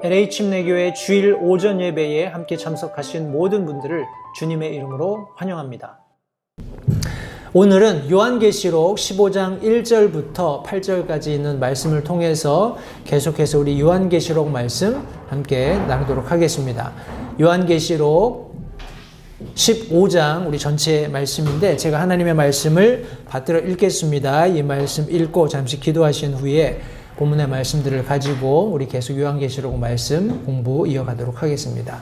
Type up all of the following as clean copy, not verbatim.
LA 침례교회 주일 오전 예배에 함께 참석하신 모든 분들을 주님의 이름으로 환영합니다. 오늘은 요한계시록 15장 1절부터 8절까지 있는 말씀을 통해서 계속해서 우리 요한계시록 말씀 함께 나누도록 하겠습니다. 요한계시록 15장 우리 전체 말씀인데 제가 하나님의 말씀을 받들어 읽겠습니다. 이 말씀 읽고 잠시 기도하신 후에 본문의 말씀들을 가지고 우리 계속 요한계시록 말씀 공부 이어가도록 하겠습니다.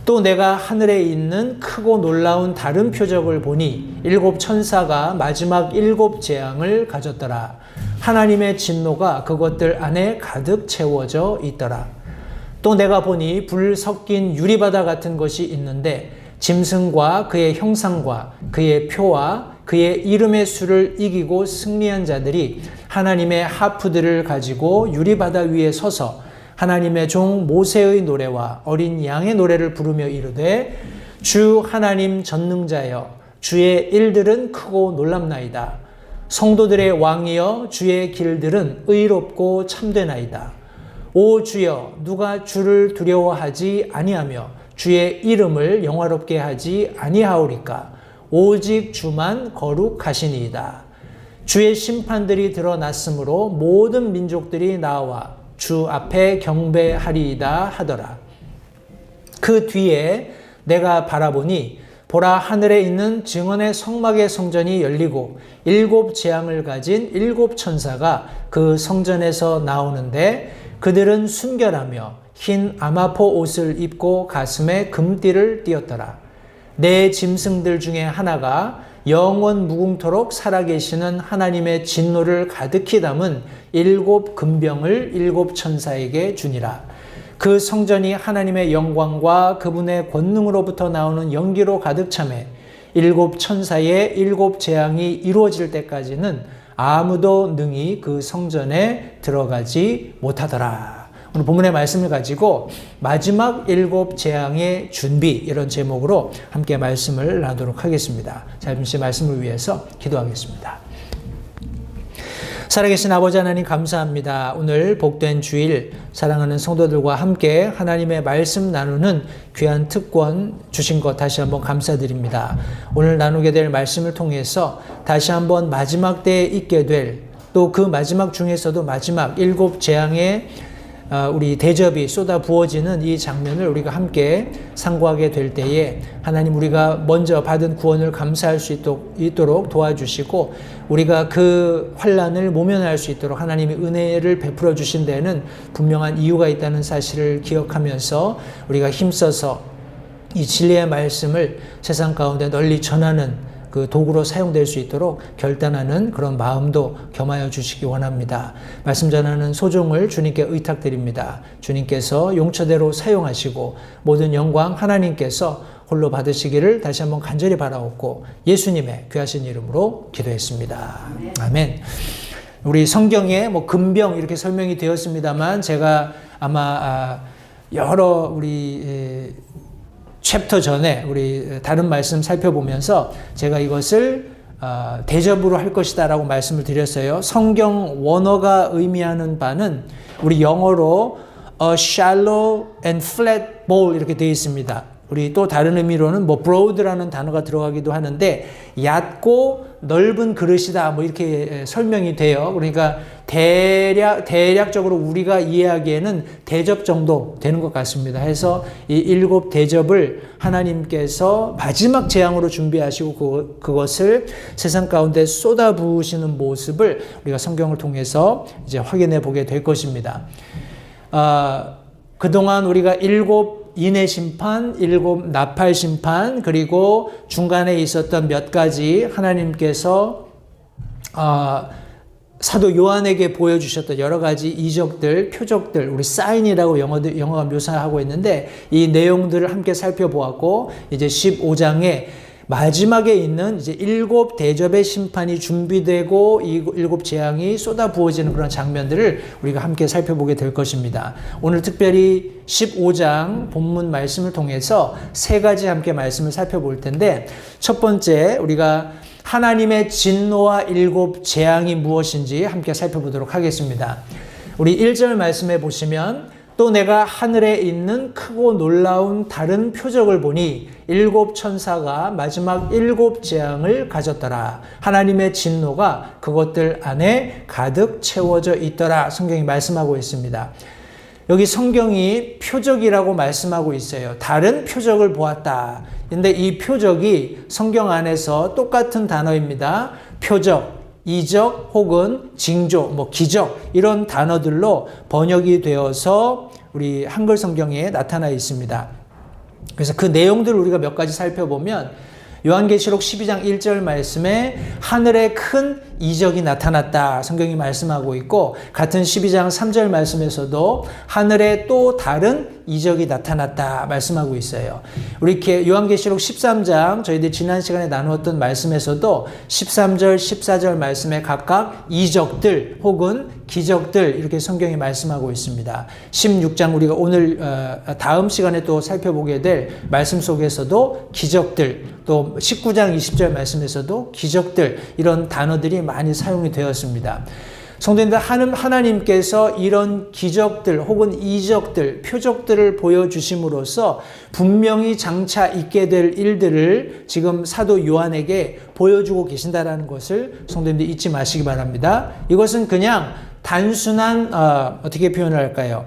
또 내가 하늘에 있는 크고 놀라운 다른 표적을 보니 일곱 천사가 마지막 일곱 재앙을 가졌더라. 하나님의 진노가 그것들 안에 가득 채워져 있더라. 또 내가 보니 불 섞인 유리바다 같은 것이 있는데 짐승과 그의 형상과 그의 표와 그의 이름의 수를 이기고 승리한 자들이 하나님의 하프들을 가지고 유리바다 위에 서서 하나님의 종 모세의 노래와 어린 양의 노래를 부르며 이르되 주 하나님 전능자여 주의 일들은 크고 놀랍나이다. 성도들의 왕이여 주의 길들은 의롭고 참되나이다. 오 주여 누가 주를 두려워하지 아니하며 주의 이름을 영화롭게 하지 아니하오리까. 오직 주만 거룩하시니이다. 주의 심판들이 드러났으므로 모든 민족들이 나와 주 앞에 경배하리이다 하더라. 그 뒤에 내가 바라보니 보라 하늘에 있는 증언의 성막의 성전이 열리고 일곱 재앙을 가진 일곱 천사가 그 성전에서 나오는데 그들은 순결하며 흰 아마포 옷을 입고 가슴에 금띠를 띠었더라. 네 짐승들 중에 하나가 영원 무궁토록 살아계시는 하나님의 진노를 가득히 담은 일곱 금병을 일곱 천사에게 주니라. 그 성전이 하나님의 영광과 그분의 권능으로부터 나오는 연기로 가득 차매 일곱 천사의 일곱 재앙이 이루어질 때까지는 아무도 능히 그 성전에 들어가지 못하더라. 오늘 본문의 말씀을 가지고 마지막 일곱 재앙의 준비 이런 제목으로 함께 말씀을 나누도록 하겠습니다. 잠시 말씀을 위해서 기도하겠습니다. 살아계신 아버지 하나님 감사합니다. 오늘 복된 주일 사랑하는 성도들과 함께 하나님의 말씀 나누는 귀한 특권 주신 것 다시 한번 감사드립니다. 오늘 나누게 될 말씀을 통해서 다시 한번 마지막 때에 있게 될 또 그 마지막 중에서도 마지막 일곱 재앙의 우리 대접이 쏟아 부어지는 이 장면을 우리가 함께 상고하게 될 때에 하나님 우리가 먼저 받은 구원을 감사할 수 있도록 도와주시고 우리가 그 환난을 모면할 수 있도록 하나님이 은혜를 베풀어 주신 데에는 분명한 이유가 있다는 사실을 기억하면서 우리가 힘써서 이 진리의 말씀을 세상 가운데 널리 전하는 그 도구로 사용될 수 있도록 결단하는 그런 마음도 겸하여 주시기 원합니다. 말씀 전하는 소종을 주님께 의탁드립니다. 주님께서 용처대로 사용하시고 모든 영광 하나님께서 홀로 받으시기를 다시 한번 간절히 바라옵고 예수님의 귀하신 이름으로 기도했습니다. 아멘. 우리 성경에 금병 이렇게 설명이 되었습니다만 제가 아마 여러 우리 챕터 전에 우리 다른 말씀 살펴보면서 제가 이것을 대접으로 할 것이다 라고 말씀을 드렸어요. 성경 원어가 의미하는 바는 우리 영어로 a shallow and flat bowl 이렇게 되어 있습니다. 우리 또 다른 의미로는 broad라는 단어가 들어가기도 하는데 얕고 넓은 그릇이다 이렇게 설명이 돼요. 그러니까 대략적으로 우리가 이해하기에는 대접 정도 되는 것 같습니다. 해서 이 일곱 대접을 하나님께서 마지막 재앙으로 준비하시고 그것을 세상 가운데 쏟아부으시는 모습을 우리가 성경을 통해서 이제 확인해 보게 될 것입니다. 그동안 우리가 일곱 인의 심판, 일곱 나팔 심판, 그리고 중간에 있었던 몇 가지 하나님께서 사도 요한에게 보여주셨던 여러 가지 이적들, 표적들, 우리 사인이라고 영어가 묘사하고 있는데 이 내용들을 함께 살펴보았고 이제 15장에 마지막에 있는 이제 일곱 대접의 심판이 준비되고 이 일곱 재앙이 쏟아 부어지는 그런 장면들을 우리가 함께 살펴보게 될 것입니다. 오늘 특별히 15장 본문 말씀을 통해서 세 가지 함께 말씀을 살펴볼 텐데 첫 번째 우리가 하나님의 진노와 일곱 재앙이 무엇인지 함께 살펴보도록 하겠습니다. 우리 1절 말씀에 보시면 또 내가 하늘에 있는 크고 놀라운 다른 표적을 보니 7 천사가 마지막 7 재앙을 가졌더라. 하나님의 진노가 그것들 안에 가득 채워져 있더라. 성경이 말씀하고 있습니다. 여기 성경이 표적이라고 말씀하고 있어요. 다른 표적을 보았다. 근데 이 표적이 성경 안에서 똑같은 단어입니다. 표적, 이적 혹은 징조, 기적 이런 단어들로 번역이 되어서 우리 한글 성경에 나타나 있습니다. 그래서 그 내용들을 우리가 몇 가지 살펴보면 요한계시록 12장 1절 말씀에 하늘에 큰 이적이 나타났다 성경이 말씀하고 있고, 같은 12장 3절 말씀에서도 하늘에 또 다른 이적이 나타났다 말씀하고 있어요. 우리 요한계시록 13장 저희들이 지난 시간에 나누었던 말씀에서도 13절 14절 말씀에 각각 이적들 혹은 기적들 이렇게 성경이 말씀하고 있습니다. 16장 우리가 오늘 다음 시간에 또 살펴보게 될 말씀 속에서도 기적들, 또 19장 20절 말씀에서도 기적들 이런 단어들이 많이 사용이 되었습니다. 성도님들, 하나님께서 이런 기적들 혹은 이적들, 표적들을 보여주심으로써 분명히 장차 있게 될 일들을 지금 사도 요한에게 보여주고 계신다는 것을 성도님들 잊지 마시기 바랍니다. 이것은 그냥 단순한 어떻게 표현을 할까요?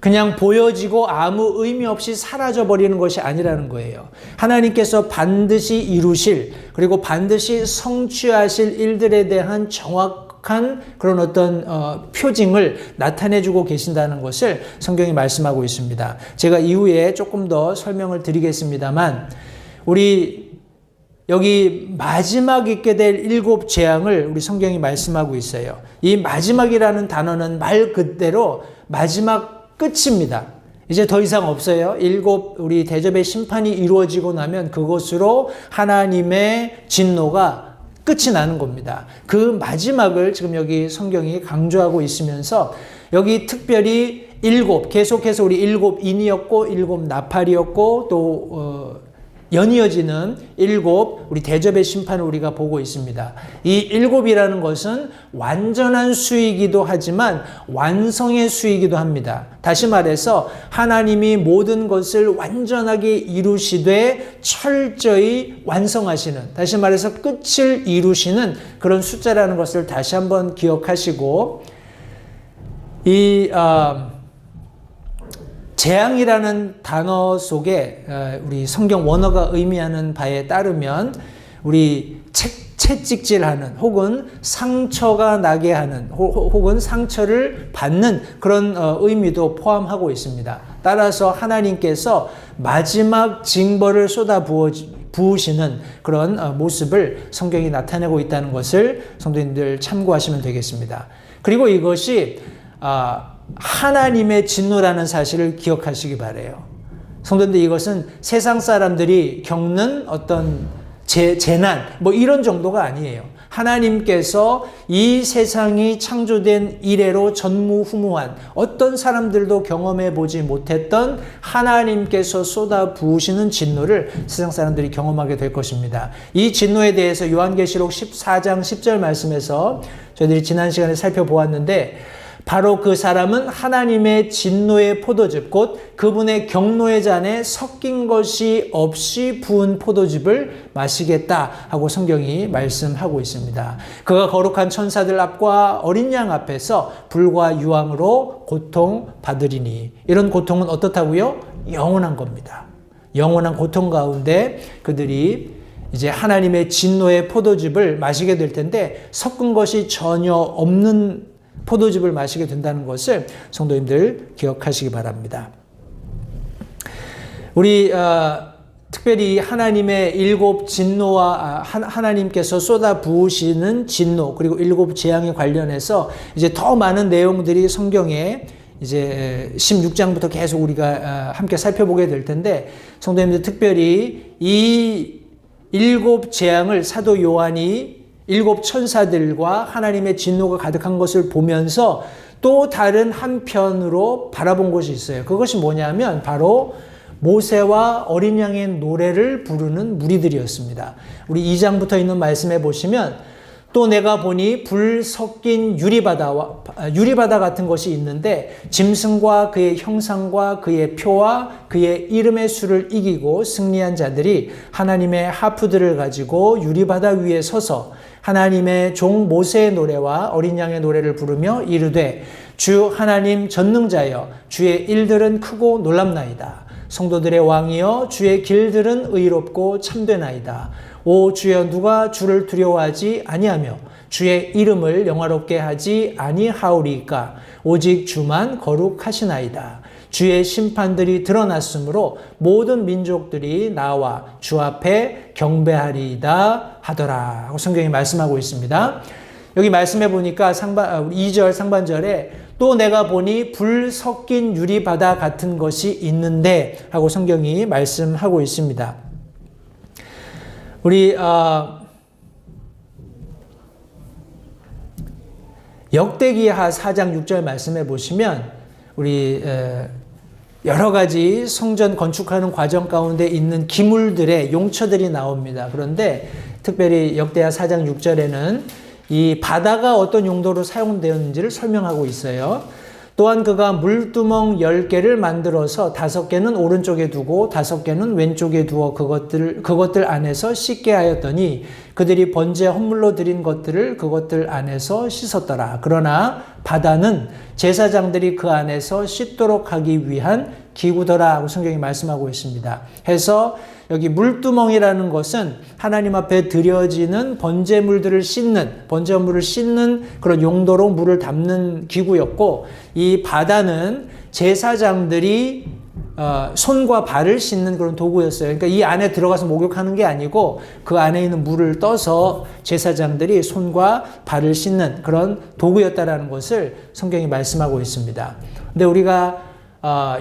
그냥 보여지고 아무 의미 없이 사라져버리는 것이 아니라는 거예요. 하나님께서 반드시 이루실, 그리고 반드시 성취하실 일들에 대한 정확한 그런 어떤 표징을 나타내주고 계신다는 것을 성경이 말씀하고 있습니다. 제가 이후에 조금 더 설명을 드리겠습니다만, 우리 여기 마지막 있게 될 7 재앙을 우리 성경이 말씀하고 있어요. 이 마지막이라는 단어는 말 그대로 마지막 끝입니다. 이제 더 이상 없어요. 7 우리 대접의 심판이 이루어지고 나면 그것으로 하나님의 진노가 끝이 나는 겁니다. 그 마지막을 지금 여기 성경이 강조하고 있으면서 여기 특별히 7, 계속해서 우리 7인이었고 7 나팔이었고 또 연이어지는 7 우리 대접의 심판을 우리가 보고 있습니다. 이 7이라는 것은 완전한 수이기도 하지만 완성의 수이기도 합니다. 다시 말해서 하나님이 모든 것을 완전하게 이루시되 철저히 완성하시는, 다시 말해서 끝을 이루시는 그런 숫자라는 것을 다시 한번 기억하시고, 이 재앙이라는 단어 속에 우리 성경 원어가 의미하는 바에 따르면 우리 채찍질하는 혹은 상처가 나게 하는 혹은 상처를 받는 그런 의미도 포함하고 있습니다. 따라서 하나님께서 마지막 징벌을 쏟아 부으시는 그런 모습을 성경이 나타내고 있다는 것을 성도님들 참고하시면 되겠습니다. 그리고 이것이 하나님의 진노라는 사실을 기억하시기 바라요. 성도님들, 이것은 세상 사람들이 겪는 어떤 재난 이런 정도가 아니에요. 하나님께서 이 세상이 창조된 이래로 전무후무한 어떤 사람들도 경험해 보지 못했던 하나님께서 쏟아 부으시는 진노를 세상 사람들이 경험하게 될 것입니다. 이 진노에 대해서 요한계시록 14장 10절 말씀에서 저희들이 지난 시간에 살펴보았는데, 바로 그 사람은 하나님의 진노의 포도즙 곧 그분의 경노의 잔에 섞인 것이 없이 부은 포도즙을 마시겠다 하고 성경이 말씀하고 있습니다. 그가 거룩한 천사들 앞과 어린 양 앞에서 불과 유황으로 고통받으리니, 이런 고통은 어떻다고요? 영원한 겁니다. 영원한 고통 가운데 그들이 이제 하나님의 진노의 포도즙을 마시게 될 텐데, 섞은 것이 전혀 없는 포도즙을 마시게 된다는 것을 성도님들 기억하시기 바랍니다. 우리 특별히 하나님의 7 진노와 하나님께서 쏟아 부으시는 진노 그리고 7 재앙에 관련해서 이제 더 많은 내용들이 성경에 이제 16장부터 계속 우리가 함께 살펴보게 될 텐데, 성도님들 특별히 이 7 재앙을 사도 요한이 7 천사들과 하나님의 진노가 가득한 것을 보면서 또 다른 한편으로 바라본 것이 있어요. 그것이 뭐냐면 바로 모세와 어린 양의 노래를 부르는 무리들이었습니다. 우리 2장부터 있는 말씀에 보시면 또 내가 보니 불 섞인 유리바다 같은 것이 있는데 짐승과 그의 형상과 그의 표와 그의 이름의 수를 이기고 승리한 자들이 하나님의 하프들을 가지고 유리바다 위에 서서 하나님의 종 모세의 노래와 어린 양의 노래를 부르며 이르되 주 하나님 전능자여 주의 일들은 크고 놀랍나이다. 성도들의 왕이여 주의 길들은 의롭고 참되나이다. 오 주여 누가 주를 두려워하지 아니하며 주의 이름을 영화롭게 하지 아니하오리까. 오직 주만 거룩하시나이다. 주의 심판들이 드러났으므로 모든 민족들이 나와 주 앞에 경배하리이다 하더라 하고 성경이 말씀하고 있습니다. 여기 말씀해 보니까 2절 상반절에 또 내가 보니 불 섞인 유리바다 같은 것이 있는데 하고 성경이 말씀하고 있습니다. 우리 역대기하 4장 6절 말씀해 보시면 우리 여러 가지 성전 건축하는 과정 가운데 있는 기물들의 용처들이 나옵니다. 그런데 특별히 역대하 4장 6절에는 이 바다가 어떤 용도로 사용되었는지를 설명하고 있어요. 또한 그가 물두멍 10개를 만들어서 5개는 오른쪽에 두고 5개는 왼쪽에 두어 그것들 안에서 씻게 하였더니 그들이 번제 헌물로 드린 것들을 그것들 안에서 씻었더라. 그러나 바다는 제사장들이 그 안에서 씻도록 하기 위한 기구더라 하고 성경이 말씀하고 있습니다. 해서 여기 물두멍이라는 것은 하나님 앞에 드려지는 번제물들을 씻는, 번제물을 씻는 그런 용도로 물을 담는 기구였고, 이 바다는 제사장들이 손과 발을 씻는 그런 도구였어요. 그러니까 이 안에 들어가서 목욕하는 게 아니고 그 안에 있는 물을 떠서 제사장들이 손과 발을 씻는 그런 도구였다라는 것을 성경이 말씀하고 있습니다. 근데 우리가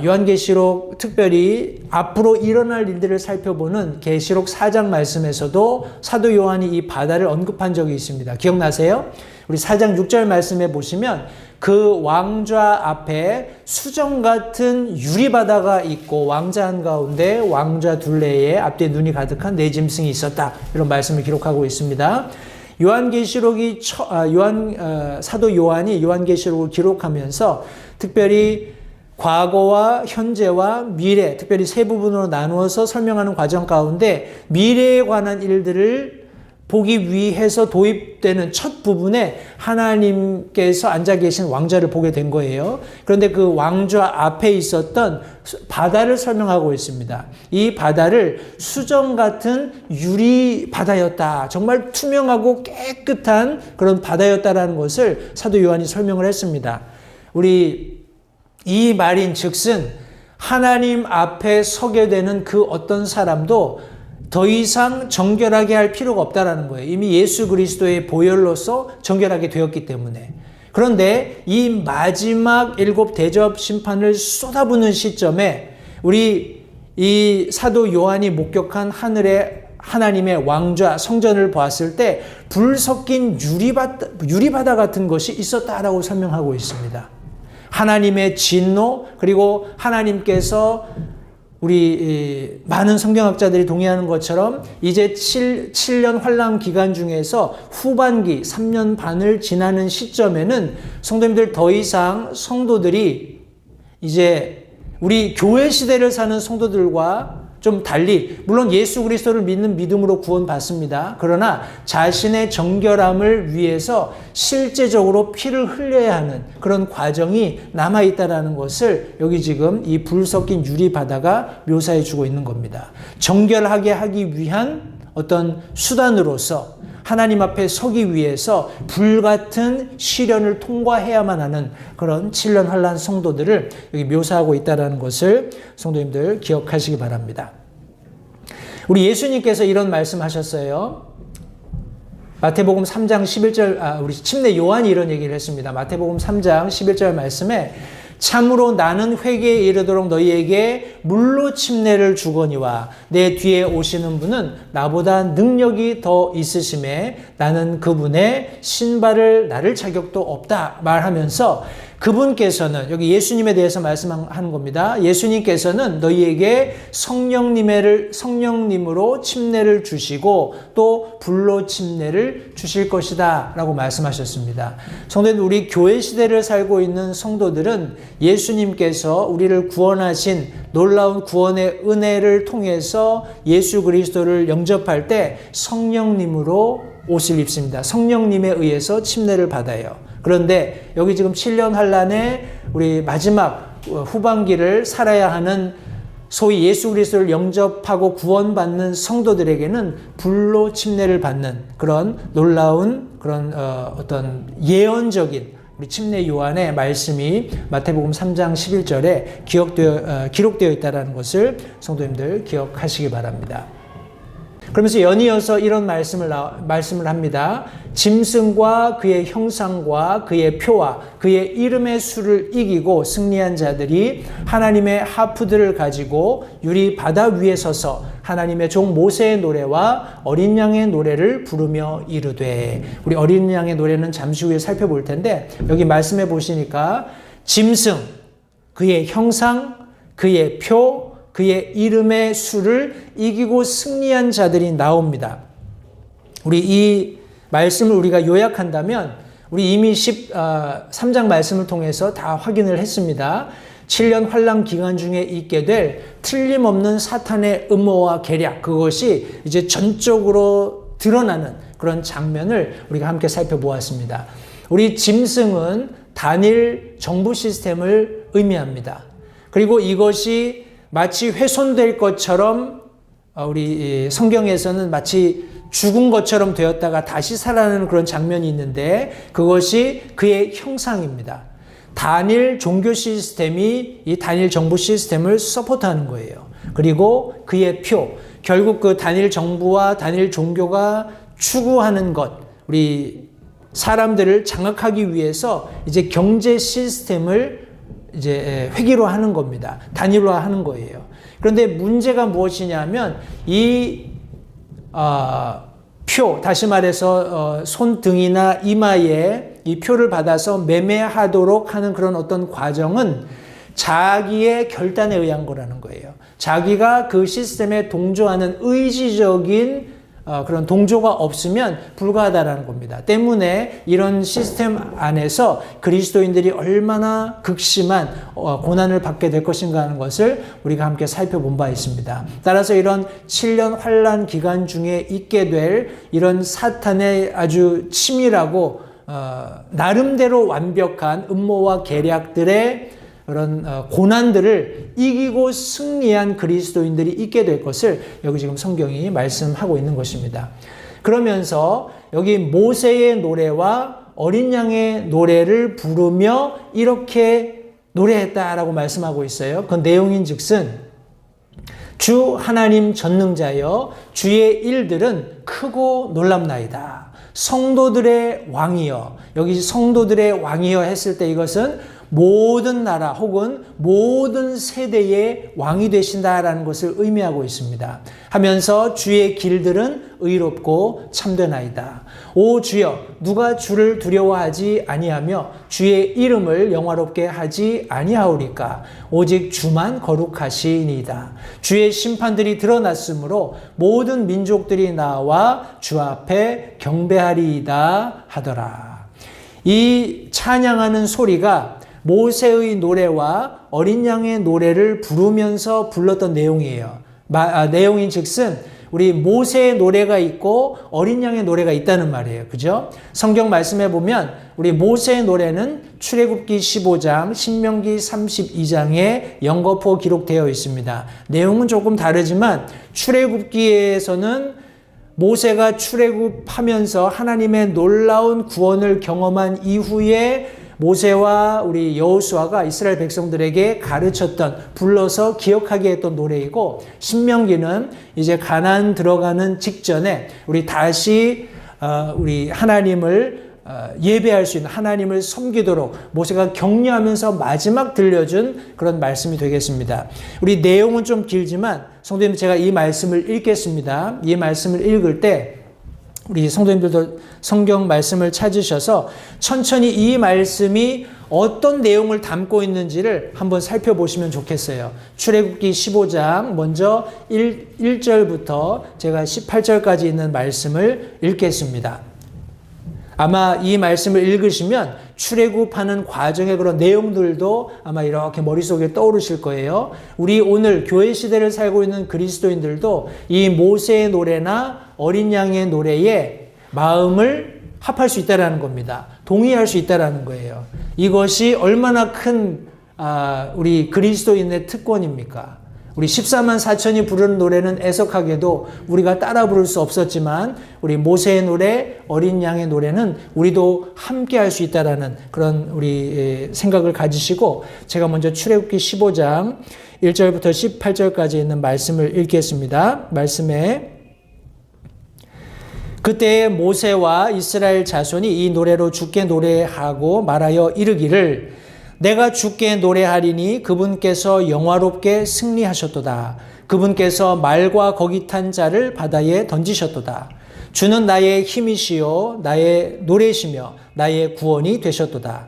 요한계시록 특별히 앞으로 일어날 일들을 살펴보는 계시록 4장 말씀에서도 사도 요한이 이 바다를 언급한 적이 있습니다. 기억나세요? 우리 4장 6절 말씀에 보시면 그 왕좌 앞에 수정 같은 유리바다가 있고 왕자 한가운데 왕좌 둘레에 앞뒤에 눈이 가득한 네 짐승이 있었다. 이런 말씀을 기록하고 있습니다. 요한계시록이 사도 요한이 요한계시록을 기록하면서 특별히 과거와 현재와 미래, 특별히 세 부분으로 나누어서 설명하는 과정 가운데 미래에 관한 일들을 보기 위해서 도입되는 첫 부분에 하나님께서 앉아 계신 왕좌를 보게 된 거예요. 그런데 그 왕좌 앞에 있었던 바다를 설명하고 있습니다. 이 바다를 수정 같은 유리 바다였다. 정말 투명하고 깨끗한 그런 바다였다라는 것을 사도 요한이 설명을 했습니다. 우리 이 말인 즉슨 하나님 앞에 서게 되는 그 어떤 사람도 더 이상 정결하게 할 필요가 없다라는 거예요. 이미 예수 그리스도의 보혈로서 정결하게 되었기 때문에. 그런데 이 마지막 7 대접 심판을 쏟아부는 시점에 우리 이 사도 요한이 목격한 하나님의 왕좌 성전을 보았을 때 불 섞인 유리바다 같은 것이 있었다라고 설명하고 있습니다. 하나님의 진노, 그리고 하나님께서 우리 많은 성경학자들이 동의하는 것처럼 이제 7년 환란 기간 중에서 후반기 3년 반을 지나는 시점에는 성도님들 더 이상 성도들이 이제 우리 교회 시대를 사는 성도들과 좀 달리, 물론 예수 그리스도를 믿는 믿음으로 구원받습니다. 그러나 자신의 정결함을 위해서 실제적으로 피를 흘려야 하는 그런 과정이 남아있다는 것을 여기 지금 이 불 섞인 유리바다가 묘사해 주고 있는 겁니다. 정결하게 하기 위한 어떤 수단으로서 하나님 앞에 서기 위해서 불같은 시련을 통과해야만 하는 그런 7년 환란 성도들을 여기 묘사하고 있다는 것을 성도님들 기억하시기 바랍니다. 우리 예수님께서 이런 말씀하셨어요. 마태복음 3장 11절, 우리 침례 요한이 이런 얘기를 했습니다. 마태복음 3장 11절 말씀에 참으로 나는 회개에 이르도록 너희에게 물로 침례를 주거니와 내 뒤에 오시는 분은 나보다 능력이 더 있으심에 나는 그분의 신발을 나를 자격도 없다 말하면서 그분께서는 여기 예수님에 대해서 말씀하는 겁니다. 예수님께서는 너희에게 성령님으로 침례를 주시고 또 불로 침례를 주실 것이다 라고 말씀하셨습니다. 성도님, 우리 교회 시대를 살고 있는 성도들은 예수님께서 우리를 구원하신 놀라운 구원의 은혜를 통해서 예수 그리스도를 영접할 때 성령님으로 옷을 입습니다. 성령님에 의해서 침례를 받아요. 그런데 여기 지금 7년 환란의 우리 마지막 후반기를 살아야 하는 소위 예수 그리스도를 영접하고 구원받는 성도들에게는 불로 침례를 받는 그런 놀라운 그런 어떤 예언적인 우리 침례 요한의 말씀이 마태복음 3장 11절에 기록되어 있다는 것을 성도님들 기억하시기 바랍니다. 그러면서 연이어서 이런 말씀을 합니다. 짐승과 그의 형상과 그의 표와 그의 이름의 수를 이기고 승리한 자들이 하나님의 하프들을 가지고 유리 바다 위에 서서 하나님의 종 모세의 노래와 어린 양의 노래를 부르며 이르되, 우리 어린 양의 노래는 잠시 후에 살펴볼 텐데 여기 말씀해 보시니까 짐승, 그의 형상, 그의 표, 그의 이름의 수를 이기고 승리한 자들이 나옵니다. 우리 이 말씀을 우리가 요약한다면 우리 이미 13장 말씀을 통해서 다 확인을 했습니다. 7년 환란 기간 중에 있게 될 틀림없는 사탄의 음모와 계략, 그것이 이제 전적으로 드러나는 그런 장면을 우리가 함께 살펴보았습니다. 우리 짐승은 단일 정부 시스템을 의미합니다. 그리고 이것이 마치 훼손될 것처럼 우리 성경에서는 마치 죽은 것처럼 되었다가 다시 살아나는 그런 장면이 있는데 그것이 그의 형상입니다. 단일 종교 시스템이 이 단일 정부 시스템을 서포트하는 거예요. 그리고 그의 표, 결국 그 단일 정부와 단일 종교가 추구하는 것, 우리 사람들을 장악하기 위해서 이제 경제 시스템을 이제 획일화하는 겁니다. 단일화하는 거예요. 그런데 문제가 무엇이냐면 이 표, 다시 말해서 손등이나 이마에 이 표를 받아서 매매하도록 하는 그런 어떤 과정은 자기의 결단에 의한 거라는 거예요. 자기가 그 시스템에 동조하는 의지적인 그런 동조가 없으면 불가하다라는 겁니다. 때문에 이런 시스템 안에서 그리스도인들이 얼마나 극심한 고난을 받게 될 것인가 하는 것을 우리가 함께 살펴본 바 있습니다. 따라서 이런 7년 환란 기간 중에 있게 될 이런 사탄의 아주 치밀하고 나름대로 완벽한 음모와 계략들의 그런 고난들을 이기고 승리한 그리스도인들이 있게 될 것을 여기 지금 성경이 말씀하고 있는 것입니다. 그러면서 여기 모세의 노래와 어린 양의 노래를 부르며 이렇게 노래했다라고 말씀하고 있어요. 그 내용인 즉슨 주 하나님 전능자여 주의 일들은 크고 놀랍나이다. 성도들의 왕이여, 여기 성도들의 왕이여 했을 때 이것은 모든 나라 혹은 모든 세대의 왕이 되신다라는 것을 의미하고 있습니다. 하면서 주의 길들은 의롭고 참되나이다. 오 주여, 누가 주를 두려워하지 아니하며 주의 이름을 영화롭게 하지 아니하오리까? 오직 주만 거룩하시니이다. 주의 심판들이 드러났으므로 모든 민족들이 나와 주 앞에 경배하리이다 하더라. 이 찬양하는 소리가 모세의 노래와 어린 양의 노래를 부르면서 불렀던 내용이에요. 내용인 즉슨 우리 모세의 노래가 있고 어린 양의 노래가 있다는 말이에요. 그죠? 성경 말씀해 보면 우리 모세의 노래는 출애굽기 15장, 신명기 32장에 연거푸 기록되어 있습니다. 내용은 조금 다르지만 출애굽기에서는 모세가 출애굽하면서 하나님의 놀라운 구원을 경험한 이후에 모세와 우리 여호수아가 이스라엘 백성들에게 가르쳤던, 불러서 기억하게 했던 노래이고, 신명기는 이제 가나안 들어가는 직전에 우리 다시 우리 하나님을 예배할 수 있는, 하나님을 섬기도록 모세가 격려하면서 마지막 들려준 그런 말씀이 되겠습니다. 우리 내용은 좀 길지만 성도님, 제가 이 말씀을 읽겠습니다. 이 말씀을 읽을 때 우리 성도님들도 성경 말씀을 찾으셔서 천천히 이 말씀이 어떤 내용을 담고 있는지를 한번 살펴보시면 좋겠어요. 출애굽기 15장 먼저 1절부터 제가 18절까지 있는 말씀을 읽겠습니다. 아마 이 말씀을 읽으시면 출애굽하는 과정의 그런 내용들도 아마 이렇게 머릿속에 떠오르실 거예요. 우리 오늘 교회 시대를 살고 있는 그리스도인들도 이 모세의 노래나 어린 양의 노래에 마음을 합할 수 있다는 겁니다. 동의할 수 있다는 거예요. 이것이 얼마나 큰 우리 그리스도인의 특권입니까? 우리 14만 4천이 부르는 노래는 애석하게도 우리가 따라 부를 수 없었지만 우리 모세의 노래, 어린 양의 노래는 우리도 함께 할 수 있다라는 그런 우리 생각을 가지시고 제가 먼저 출애굽기 15장 1절부터 18절까지 있는 말씀을 읽겠습니다. 말씀에 그때 모세와 이스라엘 자손이 이 노래로 주께 노래하고 말하여 이르기를 내가 주께 노래하리니 그분께서 영화롭게 승리하셨도다. 그분께서 말과 거기 탄 자를 바다에 던지셨도다. 주는 나의 힘이시요 나의 노래시며 나의 구원이 되셨도다.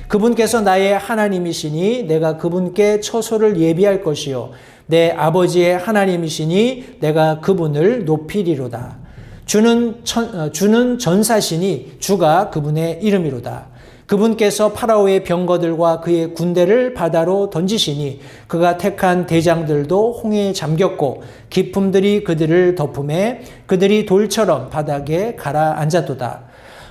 그분께서 나의 하나님이시니 내가 그분께 처소를 예비할 것이요 내 아버지의 하나님이시니 내가 그분을 높이리로다. 주는 전사시니 주가 그분의 이름이로다. 그분께서 파라오의 병거들과 그의 군대를 바다로 던지시니 그가 택한 대장들도 홍해에 잠겼고 기품들이 그들을 덮음에 그들이 돌처럼 바닥에 가라앉았도다.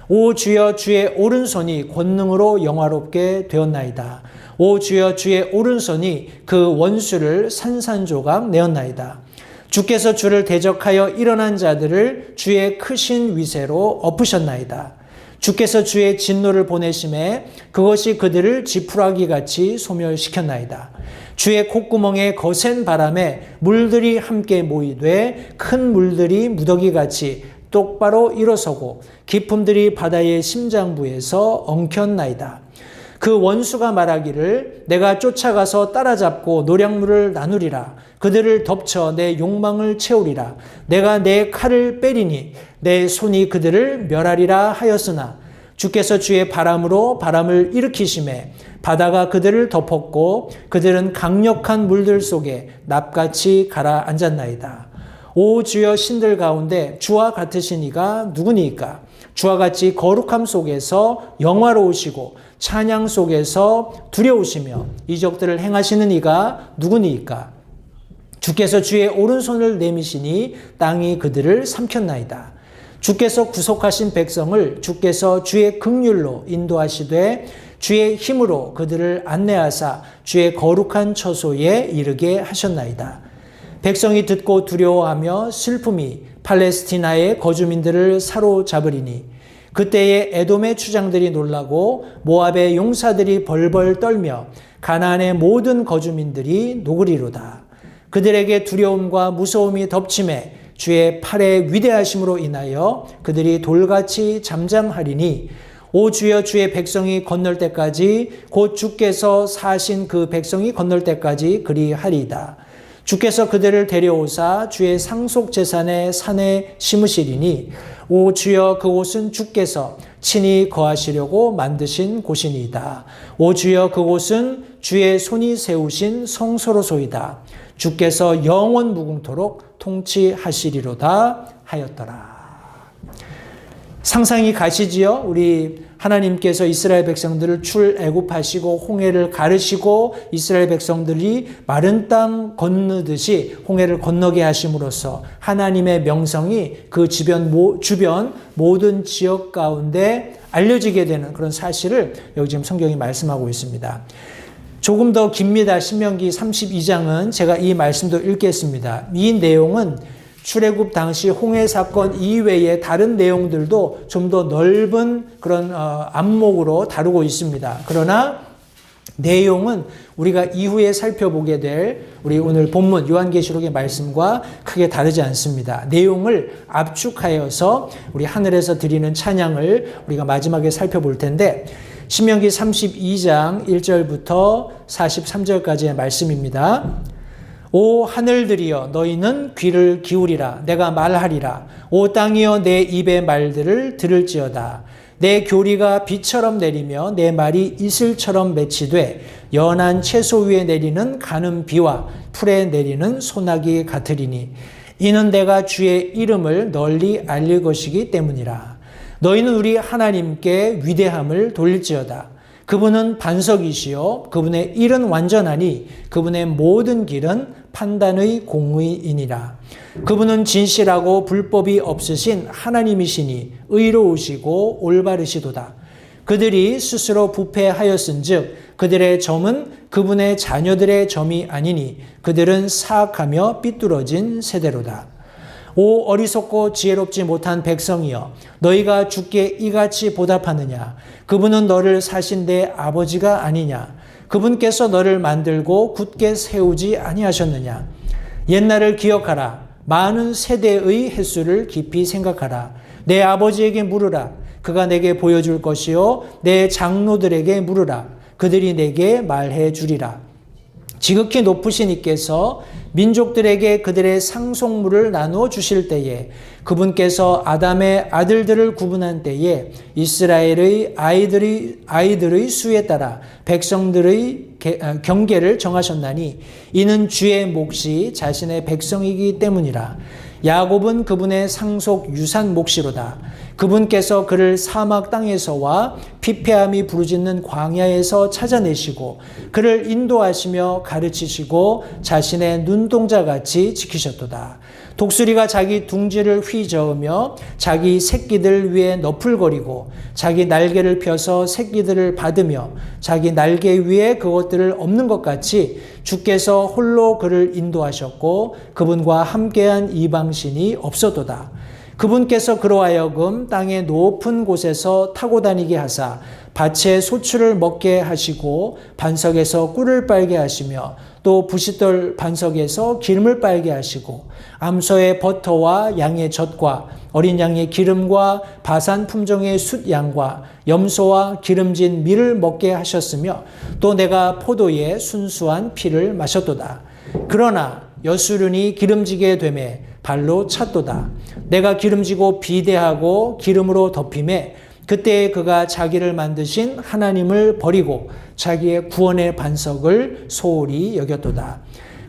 오 주여 주의 오른손이 권능으로 영화롭게 되었나이다. 오 주여 주의 오른손이 그 원수를 산산조각 내었나이다. 주께서 주를 대적하여 일어난 자들을 주의 크신 위세로 엎으셨나이다. 주께서 주의 진노를 보내심에 그것이 그들을 지푸라기같이 소멸시켰나이다. 주의 콧구멍에 거센 바람에 물들이 함께 모이되 큰 물들이 무더기같이 똑바로 일어서고 기품들이 바다의 심장부에서 엉켰나이다. 그 원수가 말하기를 내가 쫓아가서 따라잡고 노량물을 나누리라. 그들을 덮쳐 내 욕망을 채우리라. 내가 내 칼을 빼리니 내 손이 그들을 멸하리라 하였으나 주께서 주의 바람으로 바람을 일으키심에 바다가 그들을 덮었고 그들은 강력한 물들 속에 납같이 가라앉았나이다. 오 주여 신들 가운데 주와 같으신 이가 누구니까? 주와 같이 거룩함 속에서 영화로우시고 찬양 속에서 두려우시며 이적들을 행하시는 이가 누구니까? 주께서 주의 오른손을 내미시니 땅이 그들을 삼켰나이다. 주께서 구속하신 백성을 주께서 주의 긍휼로 인도하시되 주의 힘으로 그들을 안내하사 주의 거룩한 처소에 이르게 하셨나이다. 백성이 듣고 두려워하며 슬픔이 팔레스티나의 거주민들을 사로잡으리니 그때에 에돔의 추장들이 놀라고 모압의 용사들이 벌벌 떨며 가나안의 모든 거주민들이 녹으리로다. 그들에게 두려움과 무서움이 덮침에 주의 팔의 위대하심으로 인하여 그들이 돌같이 잠잠하리니 오 주여 주의 백성이 건널 때까지 곧 주께서 사신 그 백성이 건널 때까지 그리하리이다. 주께서 그들을 데려오사 주의 상속 재산의 산에 심으시리니 오 주여 그곳은 주께서 친히 거하시려고 만드신 곳이니이다. 오 주여 그곳은 주의 손이 세우신 성소로소이다. 주께서 영원 무궁토록 통치하시리로다 하였더라. 상상이 가시지요? 우리 하나님께서 이스라엘 백성들을 출애굽하시고 홍해를 가르시고 이스라엘 백성들이 마른 땅 건너듯이 홍해를 건너게 하심으로써 하나님의 명성이 그 주변 모든 지역 가운데 알려지게 되는 그런 사실을 여기 지금 성경이 말씀하고 있습니다. 조금 더 깁니다. 신명기 32장은 제가 이 말씀도 읽겠습니다. 이 내용은 출애굽 당시 홍해 사건 이외의 다른 내용들도 좀 더 넓은 그런 안목으로 다루고 있습니다. 그러나 내용은 우리가 이후에 살펴보게 될 우리 오늘 본문 요한계시록의 말씀과 크게 다르지 않습니다. 내용을 압축하여서 우리 하늘에서 드리는 찬양을 우리가 마지막에 살펴볼 텐데 신명기 32장 1절부터 43절까지의 말씀입니다. 오 하늘들이여 너희는 귀를 기울이라. 내가 말하리라. 오 땅이여 내 입의 말들을 들을지어다. 내 교리가 비처럼 내리며 내 말이 이슬처럼 맺히되 연한 채소 위에 내리는 가는 비와 풀에 내리는 소나기 같으리니 이는 내가 주의 이름을 널리 알릴 것이기 때문이라. 너희는 우리 하나님께 위대함을 돌릴지어다. 그분은 반석이시요 그분의 일은 완전하니 그분의 모든 길은 판단의 공의이니라. 그분은 진실하고 불법이 없으신 하나님이시니 의로우시고 올바르시도다. 그들이 스스로 부패하였은즉 그들의 점은 그분의 자녀들의 점이 아니니 그들은 사악하며 삐뚤어진 세대로다. 오 어리석고 지혜롭지 못한 백성이여 너희가 주께 이같이 보답하느냐. 그분은 너를 사신 내 아버지가 아니냐. 그분께서 너를 만들고 굳게 세우지 아니하셨느냐. 옛날을 기억하라. 많은 세대의 횟수를 깊이 생각하라. 내 아버지에게 물으라. 그가 내게 보여줄 것이요 내 장로들에게 물으라. 그들이 내게 말해 주리라. 지극히 높으신 이께서 민족들에게 그들의 상속물을 나누어 주실 때에 그분께서 아담의 아들들을 구분한 때에 이스라엘의 아이들의 수에 따라 백성들의 경계를 정하셨나니 이는 주의 몫이 자신의 백성이기 때문이라. 야곱은 그분의 상속 유산 몫이로다. 그분께서 그를 사막 땅에서와 피폐함이 부르짖는 광야에서 찾아내시고 그를 인도하시며 가르치시고 자신의 눈동자같이 지키셨도다. 독수리가 자기 둥지를 휘저으며 자기 새끼들 위에 너풀거리고 자기 날개를 펴서 새끼들을 받으며 자기 날개 위에 그것들을 엎는 것 같이 주께서 홀로 그를 인도하셨고 그분과 함께한 이방신이 없었도다. 그분께서 그로 하여금 땅의 높은 곳에서 타고 다니게 하사 밭에 소출을 먹게 하시고 반석에서 꿀을 빨게 하시며 또 부싯돌 반석에서 기름을 빨게 하시고 암소의 버터와 양의 젖과 어린 양의 기름과 바산 품종의 숫양과 염소와 기름진 밀을 먹게 하셨으며 또 내가 포도의 순수한 피를 마셨도다. 그러나 여수륜이 기름지게 되매 발로 찼도다. 내가 기름지고 비대하고 기름으로 덮임에 그때 그가 자기를 만드신 하나님을 버리고 자기의 구원의 반석을 소홀히 여겼도다.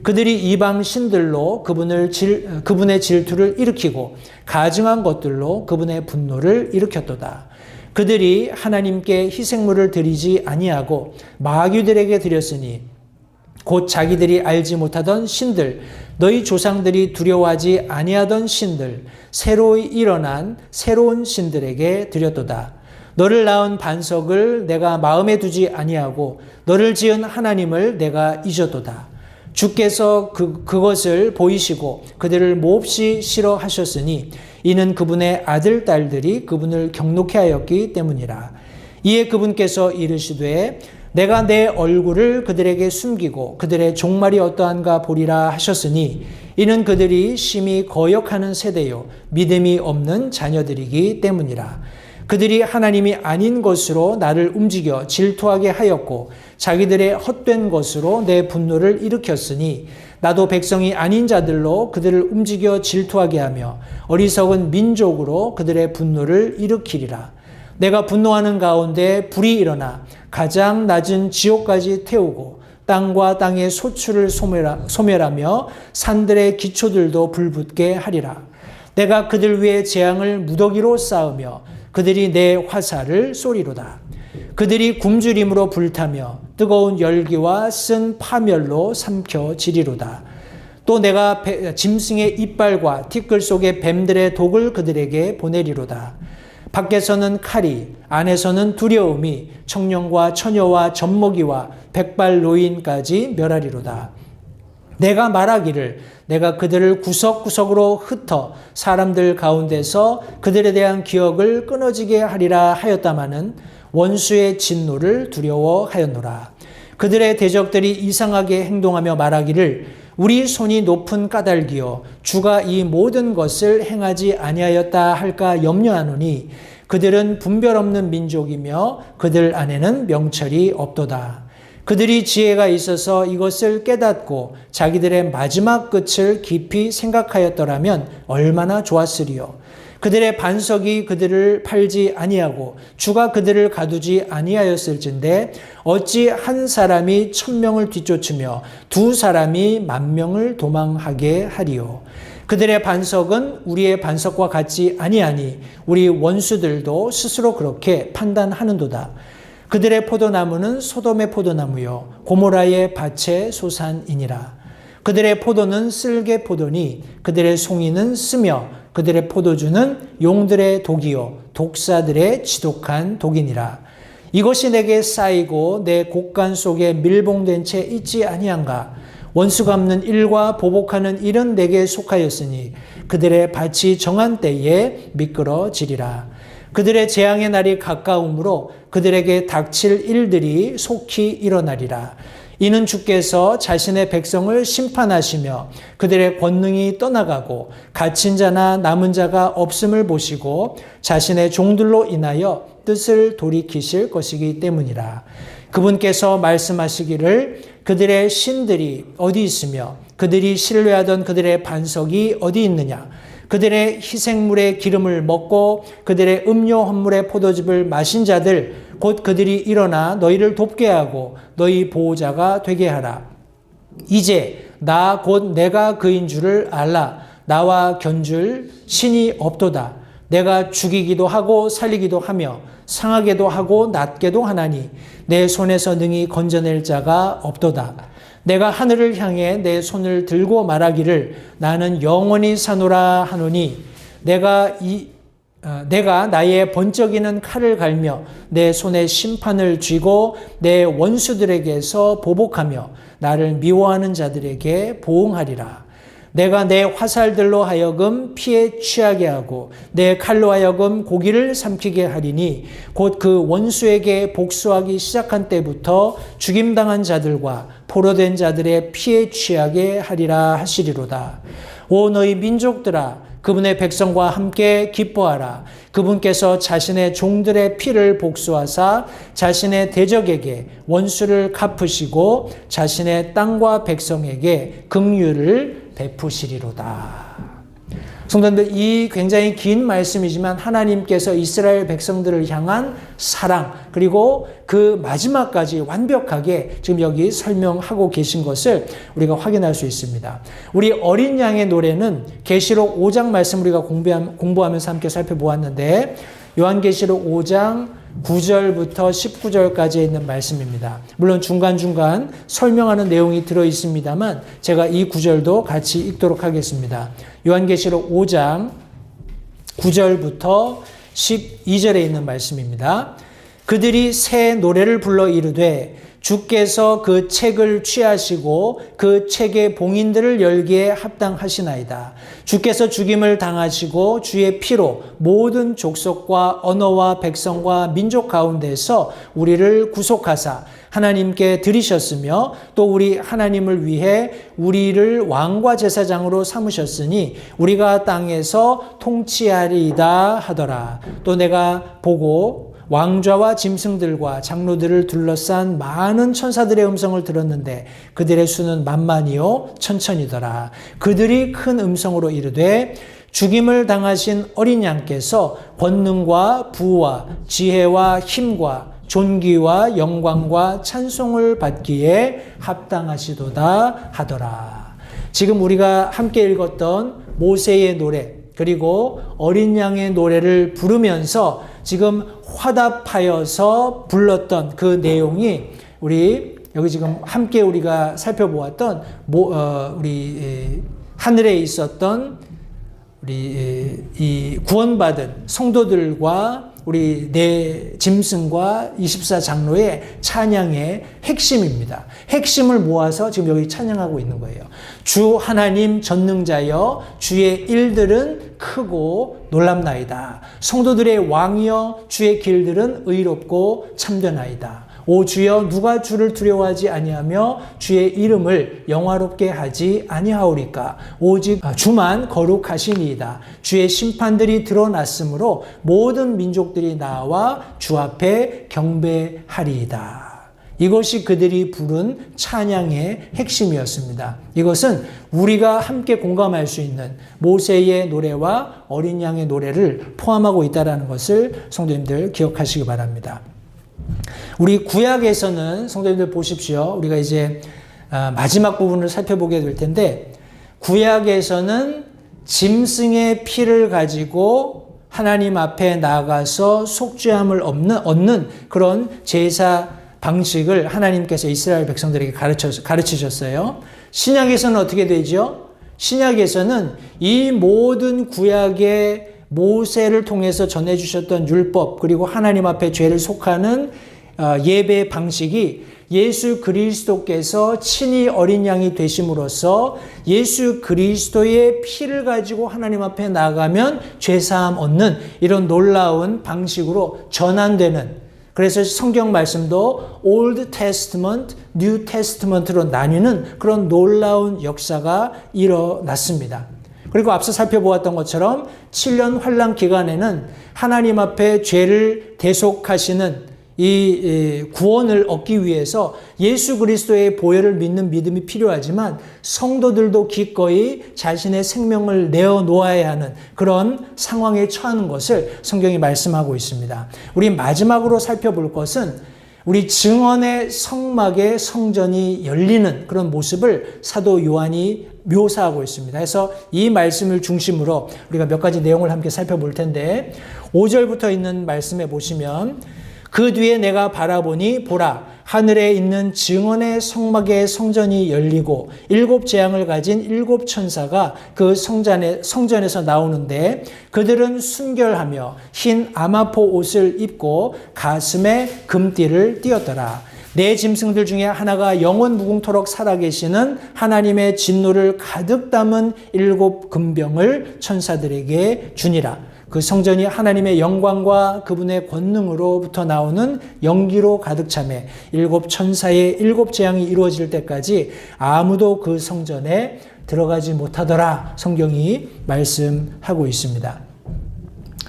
그들이 이방 신들로 그분의 질투를 일으키고 가증한 것들로 그분의 분노를 일으켰도다. 그들이 하나님께 희생물을 드리지 아니하고 마귀들에게 드렸으니 곧 자기들이 알지 못하던 신들, 너희 조상들이 두려워하지 아니하던 신들, 새로 일어난 새로운 신들에게 드렸도다. 너를 낳은 반석을 내가 마음에 두지 아니하고 너를 지은 하나님을 내가 잊었도다. 주께서 그것을 보이시고 그들을 몹시 싫어하셨으니 이는 그분의 아들, 딸들이 그분을 경노케 하였기 때문이라. 이에 그분께서 이르시되 내가 내 얼굴을 그들에게 숨기고 그들의 종말이 어떠한가 보리라 하셨으니 이는 그들이 심히 거역하는 세대요 믿음이 없는 자녀들이기 때문이라. 그들이 하나님이 아닌 것으로 나를 움직여 질투하게 하였고 자기들의 헛된 것으로 내 분노를 일으켰으니 나도 백성이 아닌 자들로 그들을 움직여 질투하게 하며 어리석은 민족으로 그들의 분노를 일으키리라. 내가 분노하는 가운데 불이 일어나 가장 낮은 지옥까지 태우고 땅과 땅의 소출을 소멸하며 산들의 기초들도 불붙게 하리라. 내가 그들 위에 재앙을 무더기로 쌓으며 그들이 내 화살을 쏘리로다. 그들이 굶주림으로 불타며 뜨거운 열기와 쓴 파멸로 삼켜지리로다. 또 내가 짐승의 이빨과 티끌 속의 뱀들의 독을 그들에게 보내리로다. 밖에서는 칼이, 안에서는 두려움이 청년과 처녀와 젖먹이와 백발 노인까지 멸하리로다. 내가 말하기를 내가 그들을 구석구석으로 흩어 사람들 가운데서 그들에 대한 기억을 끊어지게 하리라 하였다마는 원수의 진노를 두려워하였노라. 그들의 대적들이 이상하게 행동하며 말하기를 우리 손이 높은 까닭이요 주가 이 모든 것을 행하지 아니하였다 할까 염려하노니 그들은 분별 없는 민족이며 그들 안에는 명철이 없도다. 그들이 지혜가 있어서 이것을 깨닫고 자기들의 마지막 끝을 깊이 생각하였더라면 얼마나 좋았으리요. 그들의 반석이 그들을 팔지 아니하고 주가 그들을 가두지 아니하였을진데 어찌 한 사람이 1000명을 뒤쫓으며 두 사람이 10,000명을 도망하게 하리요. 그들의 반석은 우리의 반석과 같지 아니하니 우리 원수들도 스스로 그렇게 판단하는도다. 그들의 포도나무는 소돔의 포도나무요 고모라의 밭의 소산이니라. 그들의 포도는 쓸개 포도니 그들의 송이는 쓰며 그들의 포도주는 용들의 독이요 독사들의 지독한 독이니라. 이것이 내게 쌓이고 내 곡간 속에 밀봉된 채 있지 아니한가. 원수 갚는 일과 보복하는 일은 내게 속하였으니 그들의 밭이 정한 때에 미끄러지리라. 그들의 재앙의 날이 가까우므로 그들에게 닥칠 일들이 속히 일어나리라. 이는 주께서 자신의 백성을 심판하시며 그들의 권능이 떠나가고 갇힌 자나 남은 자가 없음을 보시고 자신의 종들로 인하여 뜻을 돌이키실 것이기 때문이라. 그분께서 말씀하시기를 그들의 신들이 어디 있으며 그들이 신뢰하던 그들의 반석이 어디 있느냐. 그들의 희생물의 기름을 먹고 그들의 음료 헌물의 포도즙을 마신 자들 곧 그들이 일어나 너희를 돕게 하고 너희 보호자가 되게 하라. 이제 나 곧 내가 그인 줄을 알라. 나와 견줄 신이 없도다. 내가 죽이기도 하고 살리기도 하며 상하게도 하고 낫게도 하나니 내 손에서 능히 건져낼 자가 없도다. 내가 하늘을 향해 내 손을 들고 말하기를 나는 영원히 사노라 하노니 내가 나의 번쩍이는 칼을 갈며 내 손에 심판을 쥐고 내 원수들에게서 보복하며 나를 미워하는 자들에게 보응하리라. 내가 내 화살들로 하여금 피에 취하게 하고 내 칼로 하여금 고기를 삼키게 하리니 곧 그 원수에게 복수하기 시작한 때부터 죽임당한 자들과 포로된 자들의 피에 취하게 하리라 하시리로다. 오 너희 민족들아 그분의 백성과 함께 기뻐하라. 그분께서 자신의 종들의 피를 복수하사 자신의 대적에게 원수를 갚으시고 자신의 땅과 백성에게 긍휼을 베푸시리로다. 성도님들, 이 굉장히 긴 말씀이지만 하나님께서 이스라엘 백성들을 향한 사랑 그리고 그 마지막까지 완벽하게 지금 여기 설명하고 계신 것을 우리가 확인할 수 있습니다. 우리 어린 양의 노래는 계시록 5장 말씀 우리가 공부하면서 함께 살펴보았는데 요한계시록 5장 9절부터 19절까지 있는 말씀입니다. 물론 중간중간 설명하는 내용이 들어있습니다만 제가 이 구절도 같이 읽도록 하겠습니다. 요한계시록 5장 9절부터 12절에 있는 말씀입니다. 그들이 새 노래를 불러 이르되 주께서 그 책을 취하시고 그 책의 봉인들을 열기에 합당하시나이다. 주께서 죽임을 당하시고 주의 피로 모든 족속과 언어와 백성과 민족 가운데서 우리를 구속하사 하나님께 드리셨으며 또 우리 하나님을 위해 우리를 왕과 제사장으로 삼으셨으니 우리가 땅에서 통치하리이다 하더라. 또 내가 보고 왕좌와 짐승들과 장로들을 둘러싼 많은 천사들의 음성을 들었는데 그들의 수는 만만이요 천천이더라. 그들이 큰 음성으로 이르되 죽임을 당하신 어린 양께서 권능과 부와 지혜와 힘과 존귀와 영광과 찬송을 받기에 합당하시도다 하더라. 지금 우리가 함께 읽었던 모세의 노래 그리고 어린 양의 노래를 부르면서 지금 화답하여서 불렀던 그 내용이 우리 여기 지금 함께 우리가 살펴보았던 우리 하늘에 있었던 우리 이 구원받은 성도들과 우리 네 짐승과 24장로의 찬양의 핵심입니다. 핵심을 모아서 지금 여기 찬양하고 있는 거예요. 주 하나님 전능자여 주의 일들은 크고 놀랍나이다. 성도들의 왕이여 주의 길들은 의롭고 참되나이다. 오 주여 누가 주를 두려워하지 아니하며 주의 이름을 영화롭게 하지 아니하오리까. 오직 주만 거룩하시니이다. 주의 심판들이 드러났으므로 모든 민족들이 나와 주 앞에 경배하리이다. 이것이 그들이 부른 찬양의 핵심이었습니다. 이것은 우리가 함께 공감할 수 있는 모세의 노래와 어린 양의 노래를 포함하고 있다는 것을 성도님들 기억하시기 바랍니다. 우리 구약에서는 성도님들 보십시오. 우리가 이제 마지막 부분을 살펴보게 될 텐데, 구약에서는 짐승의 피를 가지고 하나님 앞에 나아가서 속죄함을 얻는 그런 제사 방식을 하나님께서 이스라엘 백성들에게 가르치셨어요. 신약에서는 어떻게 되죠? 신약에서는 이 모든 구약의 모세를 통해서 전해주셨던 율법, 그리고 하나님 앞에 죄를 속하는 예배 방식이 예수 그리스도께서 친히 어린 양이 되심으로써 예수 그리스도의 피를 가지고 하나님 앞에 나가면 죄사함 얻는 이런 놀라운 방식으로 전환되는, 그래서 성경 말씀도 Old Testament, New Testament로 나뉘는 그런 놀라운 역사가 일어났습니다. 그리고 앞서 살펴보았던 것처럼 7년 환난 기간에는 하나님 앞에 죄를 대속하시는 이 구원을 얻기 위해서 예수 그리스도의 보혈을 믿는 믿음이 필요하지만 성도들도 기꺼이 자신의 생명을 내어놓아야 하는 그런 상황에 처하는 것을 성경이 말씀하고 있습니다. 우리 마지막으로 살펴볼 것은 우리 증언의 성막의 성전이 열리는 그런 모습을 사도 요한이 묘사하고 있습니다. 그래서 이 말씀을 중심으로 우리가 몇 가지 내용을 함께 살펴볼 텐데, 5절부터 있는 말씀에 보시면 그 뒤에 내가 바라보니 보라 하늘에 있는 증언의 성막의 성전이 열리고 7 재앙을 가진 7 천사가 그 성전에서 나오는데 그들은 순결하며 흰 아마포 옷을 입고 가슴에 금띠를 띠었더라. 네 짐승들 중에 하나가 영원 무궁토록 살아계시는 하나님의 진노를 가득 담은 7 금병을 천사들에게 주니라. 그 성전이 하나님의 영광과 그분의 권능으로부터 나오는 연기로 가득 차매 7 천사의 7 재앙이 이루어질 때까지 아무도 그 성전에 들어가지 못하더라. 성경이 말씀하고 있습니다.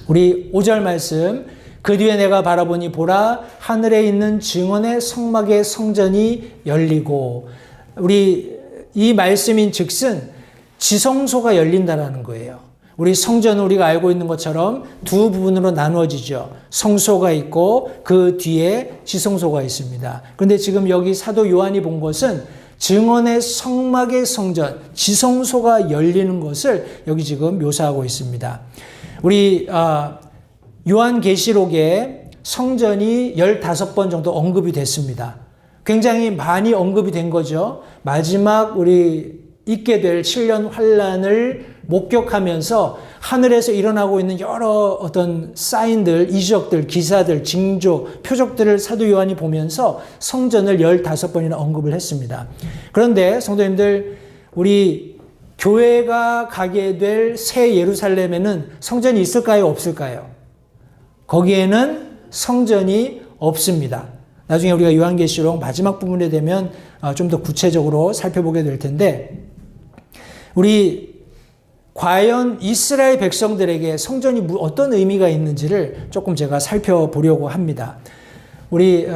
우리 5절 말씀, 그 뒤에 내가 바라보니 보라 하늘에 있는 증언의 성막의 성전이 열리고, 우리 이 말씀인 즉슨 지성소가 열린다라는 거예요. 우리 성전은 우리가 알고 있는 것처럼 두 부분으로 나누어지죠. 성소가 있고 그 뒤에 지성소가 있습니다. 그런데 지금 여기 사도 요한이 본 것은 증언의 성막의 성전, 지성소가 열리는 것을 여기 지금 묘사하고 있습니다. 우리 요한계시록에 성전이 15번 정도 언급이 됐습니다. 굉장히 많이 언급이 된 거죠. 마지막 우리 있게 될 7년 환란을 목격하면서 하늘에서 일어나고 있는 여러 어떤 사인들, 이적들, 기사들, 징조, 표적들을 사도 요한이 보면서 성전을 15번이나 언급을 했습니다. 그런데 성도님들, 우리 교회가 가게 될 새 예루살렘에는 성전이 있을까요? 없을까요? 거기에는 성전이 없습니다. 나중에 우리가 요한계시록 마지막 부분에 되면 좀 더 구체적으로 살펴보게 될 텐데, 우리 과연 이스라엘 백성들에게 성전이 어떤 의미가 있는지를 조금 제가 살펴보려고 합니다. 우리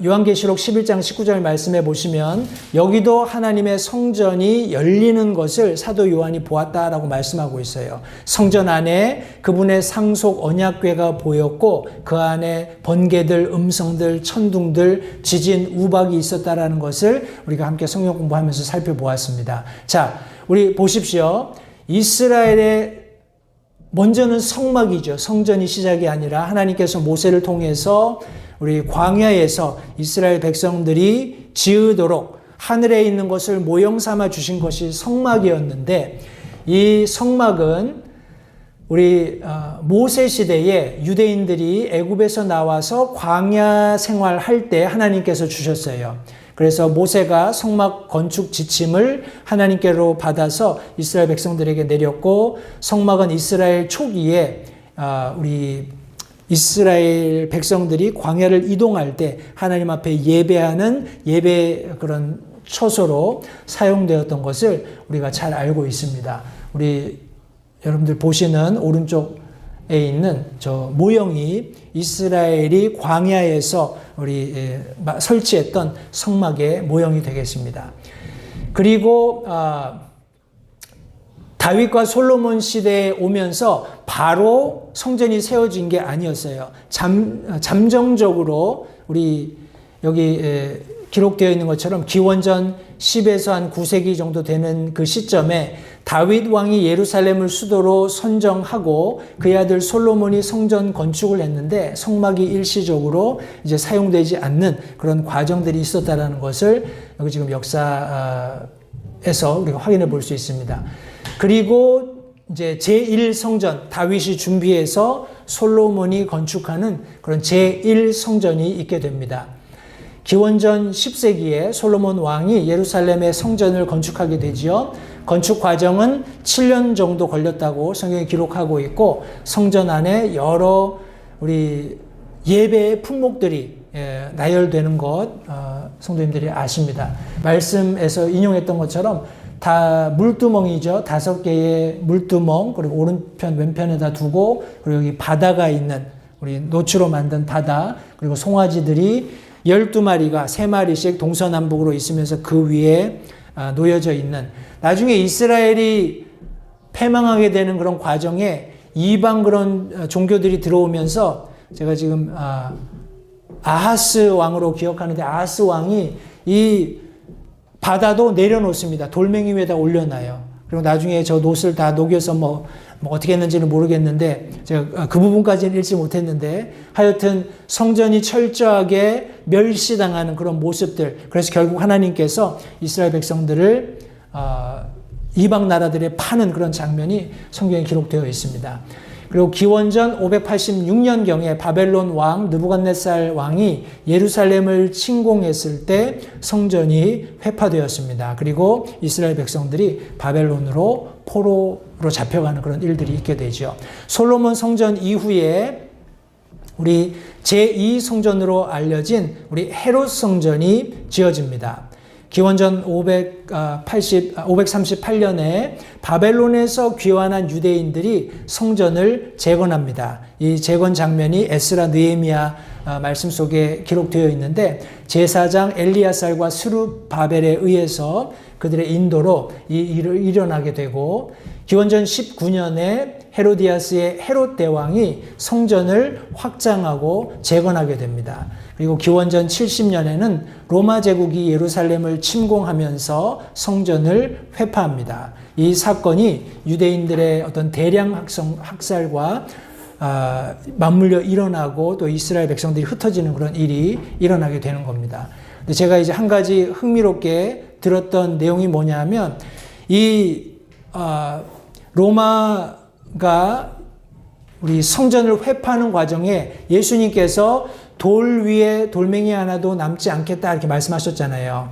요한계시록 11장 19절 말씀에 보시면 여기도 하나님의 성전이 열리는 것을 사도 요한이 보았다라고 말씀하고 있어요. 성전 안에 그분의 상속 언약궤가 보였고 그 안에 번개들, 음성들, 천둥들, 지진, 우박이 있었다라는 것을 우리가 함께 성경 공부하면서 살펴보았습니다. 자, 우리 보십시오. 이스라엘의 먼저는 성막이죠. 성전이 시작이 아니라 하나님께서 모세를 통해서 우리 광야에서 이스라엘 백성들이 지으도록 하늘에 있는 것을 모형 삼아 주신 것이 성막이었는데, 이 성막은 우리 모세 시대에 유대인들이 애굽에서 나와서 광야 생활할 때 하나님께서 주셨어요. 그래서 모세가 성막 건축 지침을 하나님께로 받아서 이스라엘 백성들에게 내렸고, 성막은 이스라엘 초기에 우리 이스라엘 백성들이 광야를 이동할 때 하나님 앞에 예배하는 예배 그런 처소로 사용되었던 것을 우리가 잘 알고 있습니다. 우리 여러분들 보시는 오른쪽에 있는 저 모형이 이스라엘이 광야에서 설치했던 성막의 모형이 되겠습니다. 그리고 다윗과 솔로몬 시대에 오면서 바로 성전이 세워진 게 아니었어요. 잠정적으로 우리 여기 기록되어 있는 것처럼 기원전 10에서 한 9세기 정도 되는 그 시점에 다윗 왕이 예루살렘을 수도로 선정하고 그의 아들 솔로몬이 성전 건축을 했는데 성막이 일시적으로 이제 사용되지 않는 그런 과정들이 있었다라는 것을 여기 지금 역사에서 우리가 확인해 볼 수 있습니다. 그리고 이제 제1성전 다윗이 준비해서 솔로몬이 건축하는 그런 제1성전이 있게 됩니다. 기원전 10세기에 솔로몬 왕이 예루살렘의 성전을 건축하게 되지요. 건축 과정은 7년 정도 걸렸다고 성경에 기록하고 있고 성전 안에 여러 우리 예배의 품목들이 나열되는 것 성도님들이 아십니다. 말씀에서 인용했던 것처럼 다 물두멍이죠. 5개의 물두멍, 그리고 오른편 왼편에다 두고, 그리고 여기 바다가 있는 우리 노추로 만든 바다, 그리고 송아지들이 12마리가 3마리씩 동서남북으로 있으면서 그 위에 놓여져 있는, 나중에 이스라엘이 패망하게 되는 그런 과정에 이방 그런 종교들이 들어오면서 제가 지금 아하스 왕으로 기억하는데 아하스 왕이 이 바다도 내려놓습니다. 돌멩이 위에다 올려놔요. 그리고 나중에 저 놋을 다 녹여서 뭐 어떻게 했는지는 모르겠는데 제가 그 부분까지는 읽지 못했는데 하여튼 성전이 철저하게 멸시당하는 그런 모습들. 그래서 결국 하나님께서 이스라엘 백성들을 이방 나라들에 파는 그런 장면이 성경에 기록되어 있습니다. 그리고 기원전 586년경에 바벨론 왕 느부갓네살 왕이 예루살렘을 침공했을 때 성전이 회파되었습니다. 그리고 이스라엘 백성들이 바벨론으로 포로로 잡혀가는 그런 일들이 있게 되죠. 솔로몬 성전 이후에 우리 제2성전으로 알려진 우리 헤롯 성전이 지어집니다. 기원전 538년에 바벨론에서 귀환한 유대인들이 성전을 재건합니다. 이 재건 장면이 에스라 느헤미야 말씀 속에 기록되어 있는데 제사장 엘리야살과 스룹바벨에 의해서 그들의 인도로 이 일을 일어나게 되고 기원전 19년에 헤로디아스의 헤롯 대왕이 성전을 확장하고 재건하게 됩니다. 그리고 기원전 70년에는 로마 제국이 예루살렘을 침공하면서 성전을 회파합니다. 이 사건이 유대인들의 어떤 대량 학살과 맞물려 일어나고 또 이스라엘 백성들이 흩어지는 그런 일이 일어나게 되는 겁니다. 근데 제가 이제 한 가지 흥미롭게 들었던 내용이 뭐냐면 이 로마가 우리 성전을 회파하는 과정에 예수님께서 돌 위에 돌멩이 하나도 남지 않겠다 이렇게 말씀하셨잖아요.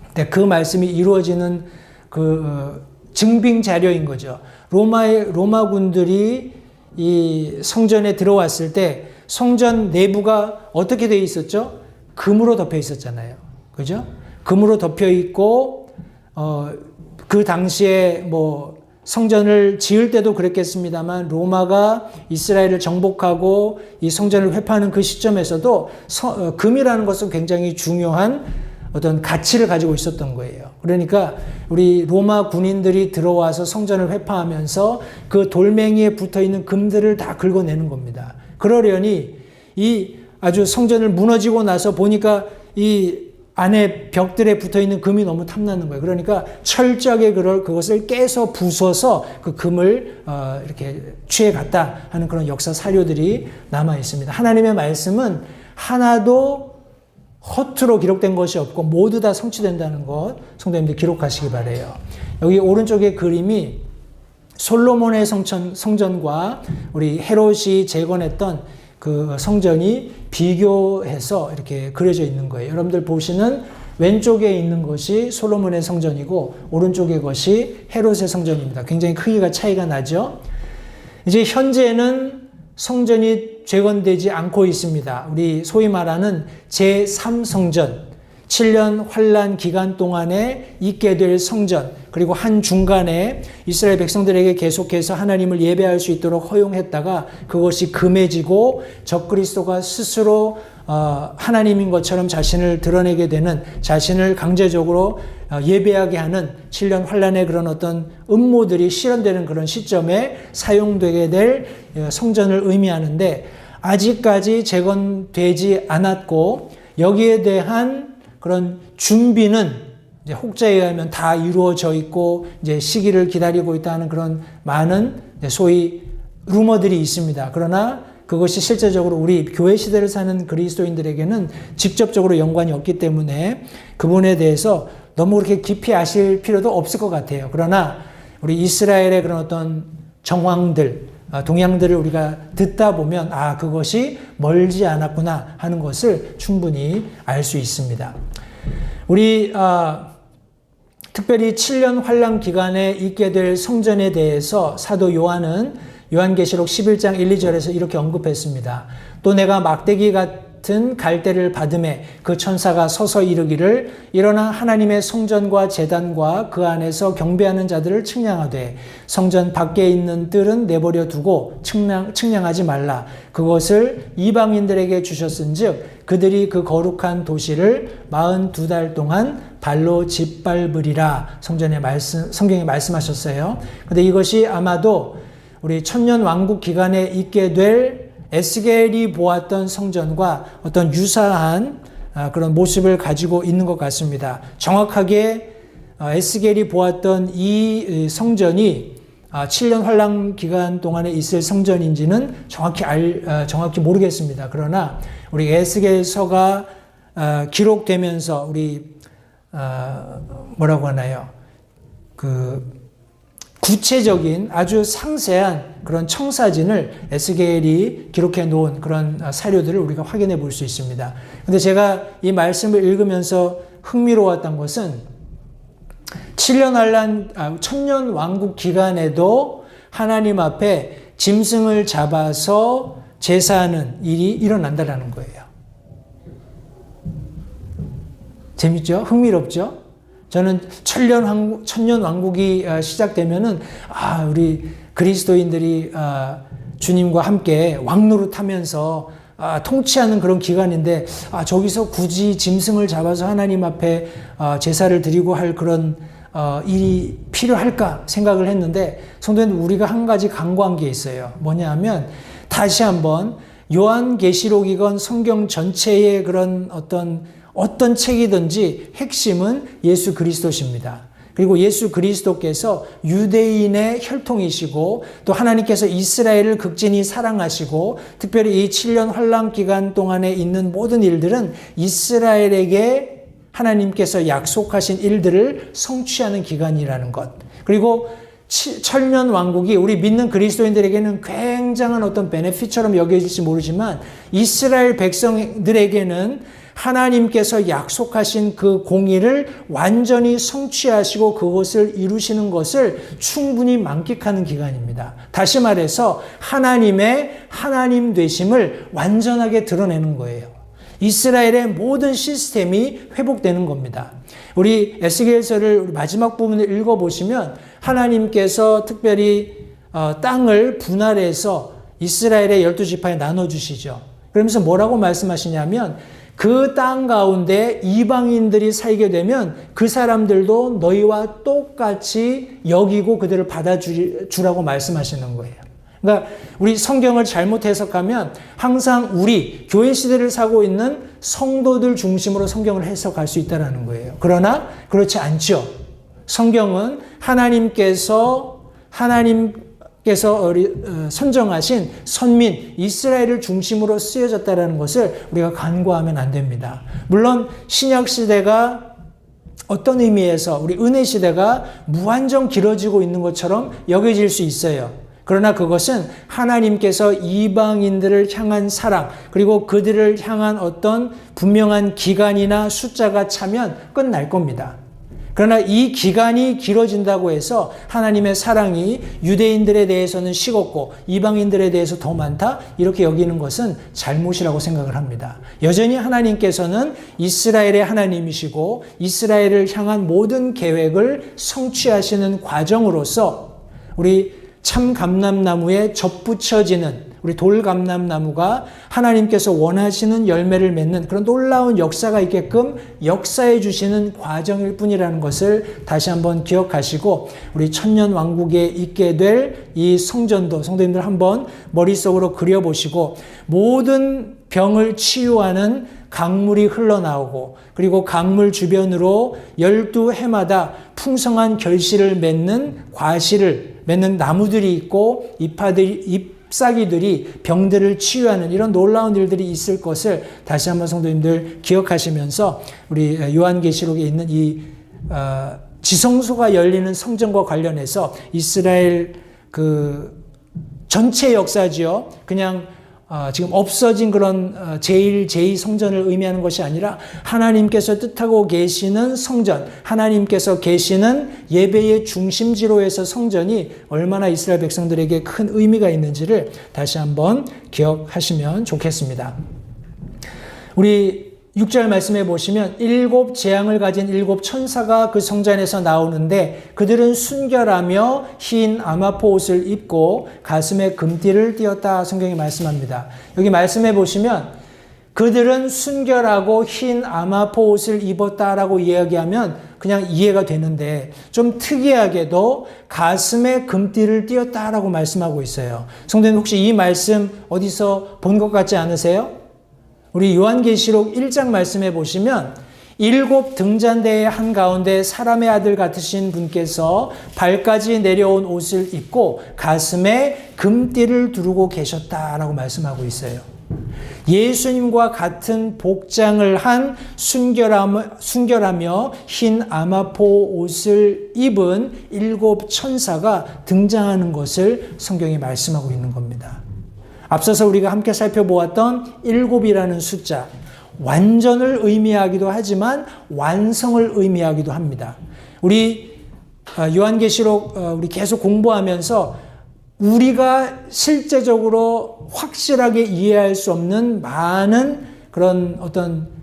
근데 그 말씀이 이루어지는 그 증빙 자료인 거죠. 로마군들이 이 성전에 들어왔을 때 성전 내부가 어떻게 되어 있었죠? 금으로 덮여 있었잖아요. 그죠? 금으로 덮여 있고 그 당시에 뭐 성전을 지을 때도 그랬겠습니다만 로마가 이스라엘을 정복하고 이 성전을 회파하는 그 시점에서도 금이라는 것은 굉장히 중요한 어떤 가치를 가지고 있었던 거예요. 그러니까 우리 로마 군인들이 들어와서 성전을 회파하면서 그 돌멩이에 붙어있는 금들을 다 긁어내는 겁니다. 그러려니 이 아주 성전을 무너지고 나서 보니까 이 안에 벽들에 붙어있는 금이 너무 탐나는 거예요. 그러니까 철저하게 그것을 깨서 부숴서 그 금을 이렇게 취해갔다 하는 그런 역사 사료들이 남아 있습니다. 하나님의 말씀은 하나도 허투루 기록된 것이 없고 모두 다 성취된다는 것 성도님들 기록하시기 바라요. 여기 오른쪽에 그림이 솔로몬의 성전과 우리 헤롯이 재건했던 그 성전이 비교해서 이렇게 그려져 있는 거예요. 여러분들 보시는 왼쪽에 있는 것이 솔로몬의 성전이고 오른쪽의 것이 헤롯의 성전입니다. 굉장히 크기가 차이가 나죠. 이제 현재는 성전이 재건되지 않고 있습니다. 우리 소위 말하는 제3성전, 7년 환란 기간 동안에 있게 될 성전, 그리고 한 중간에 이스라엘 백성들에게 계속해서 하나님을 예배할 수 있도록 허용했다가 그것이 금해지고 적그리스도가 스스로 하나님인 것처럼 자신을 드러내게 되는, 자신을 강제적으로 예배하게 하는 7년 환란의 그런 어떤 음모들이 실현되는 그런 시점에 사용되게 될 성전을 의미하는데, 아직까지 재건되지 않았고 여기에 대한 그런 준비는 이제 혹자에 의하면 다 이루어져 있고 이제 시기를 기다리고 있다는 그런 많은 소위 루머들이 있습니다. 그러나 그것이 실제적으로 우리 교회 시대를 사는 그리스도인들에게는 직접적으로 연관이 없기 때문에 그분에 대해서 너무 그렇게 깊이 아실 필요도 없을 것 같아요. 그러나 우리 이스라엘의 그런 어떤 정황들, 동향들을 우리가 듣다 보면 그것이 멀지 않았구나 하는 것을 충분히 알 수 있습니다. 우리 특별히 7년 환란 기간에 있게 될 성전에 대해서 사도 요한은 요한계시록 11장 1, 2절에서 이렇게 언급했습니다. 또 내가 막대기 같은 갈대를 받음에 그 천사가 서서 이르기를 일어나 하나님의 성전과 제단과 그 안에서 경배하는 자들을 측량하되 성전 밖에 있는 뜰은 내버려 두고 측량하지 말라. 그것을 이방인들에게 주셨은즉 그들이 그 거룩한 도시를 42달 동안 발로 짓밟으리라. 성경에 말씀하셨어요. 근데 이것이 아마도 우리 천년 왕국 기간에 있게 될 에스겔이 보았던 성전과 어떤 유사한 그런 모습을 가지고 있는 것 같습니다. 정확하게 에스겔이 보았던 이 성전이 7년 환란 기간 동안에 있을 성전인지는 정확히 모르겠습니다. 그러나 우리 에스겔서가 기록되면서 우리 뭐라고 하나요? 구체적인 아주 상세한 그런 청사진을 에스겔이 기록해 놓은 그런 사료들을 우리가 확인해 볼 수 있습니다. 근데 제가 이 말씀을 읽으면서 흥미로웠던 것은 7년 환란, 천년 왕국 기간에도 하나님 앞에 짐승을 잡아서 제사하는 일이 일어난다라는 거예요. 재밌죠? 흥미롭죠? 저는 천년 왕국이 시작되면은 우리 그리스도인들이 주님과 함께 왕노릇하면서 통치하는 그런 기간인데 저기서 굳이 짐승을 잡아서 하나님 앞에 제사를 드리고 할 그런 일이 필요할까 생각을 했는데, 성도님, 우리가 한 가지 간과한 게 있어요. 뭐냐 하면 다시 한번 요한계시록이건 성경 전체의 그런 어떤 책이든지 핵심은 예수 그리스도십니다. 그리고 예수 그리스도께서 유대인의 혈통이시고 또 하나님께서 이스라엘을 극진히 사랑하시고 특별히 이 7년 환란 기간 동안에 있는 모든 일들은 이스라엘에게 하나님께서 약속하신 일들을 성취하는 기간이라는 것. 그리고 천년 왕국이 우리 믿는 그리스도인들에게는 굉장한 어떤 베네핏처럼 여겨질지 모르지만 이스라엘 백성들에게는 하나님께서 약속하신 그 공의를 완전히 성취하시고 그것을 이루시는 것을 충분히 만끽하는 기간입니다. 다시 말해서 하나님의 하나님 되심을 완전하게 드러내는 거예요. 이스라엘의 모든 시스템이 회복되는 겁니다. 우리 에스겔서를 마지막 부분을 읽어보시면 하나님께서 특별히 땅을 분할해서 이스라엘의 12지파에 나눠주시죠. 그러면서 뭐라고 말씀하시냐면 그 땅 가운데 이방인들이 살게 되면 그 사람들도 너희와 똑같이 여기고 그들을 받아주라고 말씀하시는 거예요. 그러니까 우리 성경을 잘못 해석하면 항상 우리 교회 시대를 사고 있는 성도들 중심으로 성경을 해석할 수 있다는 거예요. 그러나 그렇지 않죠. 성경은 하나님께서 선정하신 선민 이스라엘을 중심으로 쓰여졌다는 것을 우리가 간과하면 안 됩니다. 물론 신약 시대가 어떤 의미에서 우리 은혜 시대가 무한정 길어지고 있는 것처럼 여겨질 수 있어요. 그러나 그것은 하나님께서 이방인들을 향한 사랑, 그리고 그들을 향한 어떤 분명한 기간이나 숫자가 차면 끝날 겁니다. 그러나 이 기간이 길어진다고 해서 하나님의 사랑이 유대인들에 대해서는 식었고 이방인들에 대해서 더 많다? 이렇게 여기는 것은 잘못이라고 생각을 합니다. 여전히 하나님께서는 이스라엘의 하나님이시고 이스라엘을 향한 모든 계획을 성취하시는 과정으로서 우리 참감람나무에 접붙여지는 우리 돌감람나무가 하나님께서 원하시는 열매를 맺는 그런 놀라운 역사가 있게끔 역사해 주시는 과정일 뿐이라는 것을 다시 한번 기억하시고 우리 천년왕국에 있게 될 이 성전도 성도님들 한번 머릿속으로 그려보시고 모든 병을 치유하는 강물이 흘러나오고 그리고 강물 주변으로 12해마다 풍성한 결실을 맺는 과실을 맺는 나무들이 있고 잎사귀들이 병들을 치유하는 이런 놀라운 일들이 있을 것을 다시 한번 성도님들 기억하시면서 우리 요한계시록에 있는 이 지성소가 열리는 성전과 관련해서 이스라엘 그 전체 역사지요. 그냥 지금 없어진 그런 제1, 성전을 의미하는 것이 아니라 하나님께서 뜻하고 계시는 성전, 하나님께서 계시는 예배의 중심지로 해서 성전이 얼마나 이스라엘 백성들에게 큰 의미가 있는지를 다시 한번 기억하시면 좋겠습니다. 우리 6절 말씀해 보시면 7 재앙을 가진 7 천사가 그 성전에서 나오는데 그들은 순결하며 흰 아마포 옷을 입고 가슴에 금띠를 띠었다 성경이 말씀합니다. 여기 말씀해 보시면 그들은 순결하고 흰 아마포 옷을 입었다라고 이야기하면 그냥 이해가 되는데 좀 특이하게도 가슴에 금띠를 띠었다라고 말씀하고 있어요. 성도님 혹시 이 말씀 어디서 본 것 같지 않으세요? 우리 요한계시록 1장 말씀해 보시면 7 등잔대의 한가운데 사람의 아들 같으신 분께서 발까지 내려온 옷을 입고 가슴에 금띠를 두르고 계셨다라고 말씀하고 있어요. 예수님과 같은 복장을 한 순결하며 흰 아마포 옷을 입은 7 천사가 등장하는 것을 성경이 말씀하고 있는 겁니다. 앞서서 우리가 함께 살펴보았던 7이라는 숫자, 완전을 의미하기도 하지만 완성을 의미하기도 합니다. 우리 요한계시록 우리 계속 공부하면서 우리가 실제적으로 확실하게 이해할 수 없는 많은 그런 어떤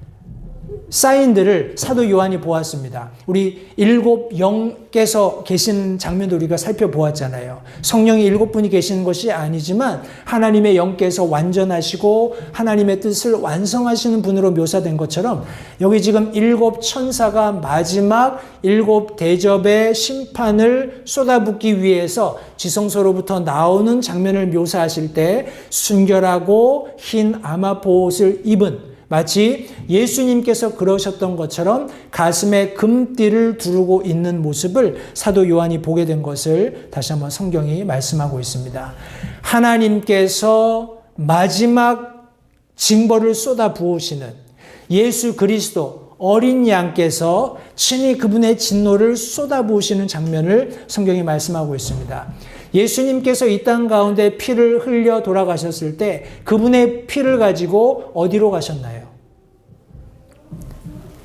사인들을 사도 요한이 보았습니다. 우리 7 영께서 계신 장면도 우리가 살펴보았잖아요. 성령이 7분이 계시는 것이 아니지만 하나님의 영께서 완전하시고 하나님의 뜻을 완성하시는 분으로 묘사된 것처럼 여기 지금 7 천사가 마지막 7 대접의 심판을 쏟아붓기 위해서 지성소로부터 나오는 장면을 묘사하실 때 순결하고 흰 아마포 옷을 입은 마치 예수님께서 그러셨던 것처럼 가슴에 금띠를 두르고 있는 모습을 사도 요한이 보게 된 것을 다시 한번 성경이 말씀하고 있습니다. 하나님께서 마지막 징벌을 쏟아 부으시는 예수 그리스도 어린 양께서 친히 그분의 진노를 쏟아 부으시는 장면을 성경이 말씀하고 있습니다. 예수님께서 이 땅 가운데 피를 흘려 돌아가셨을 때 그분의 피를 가지고 어디로 가셨나요?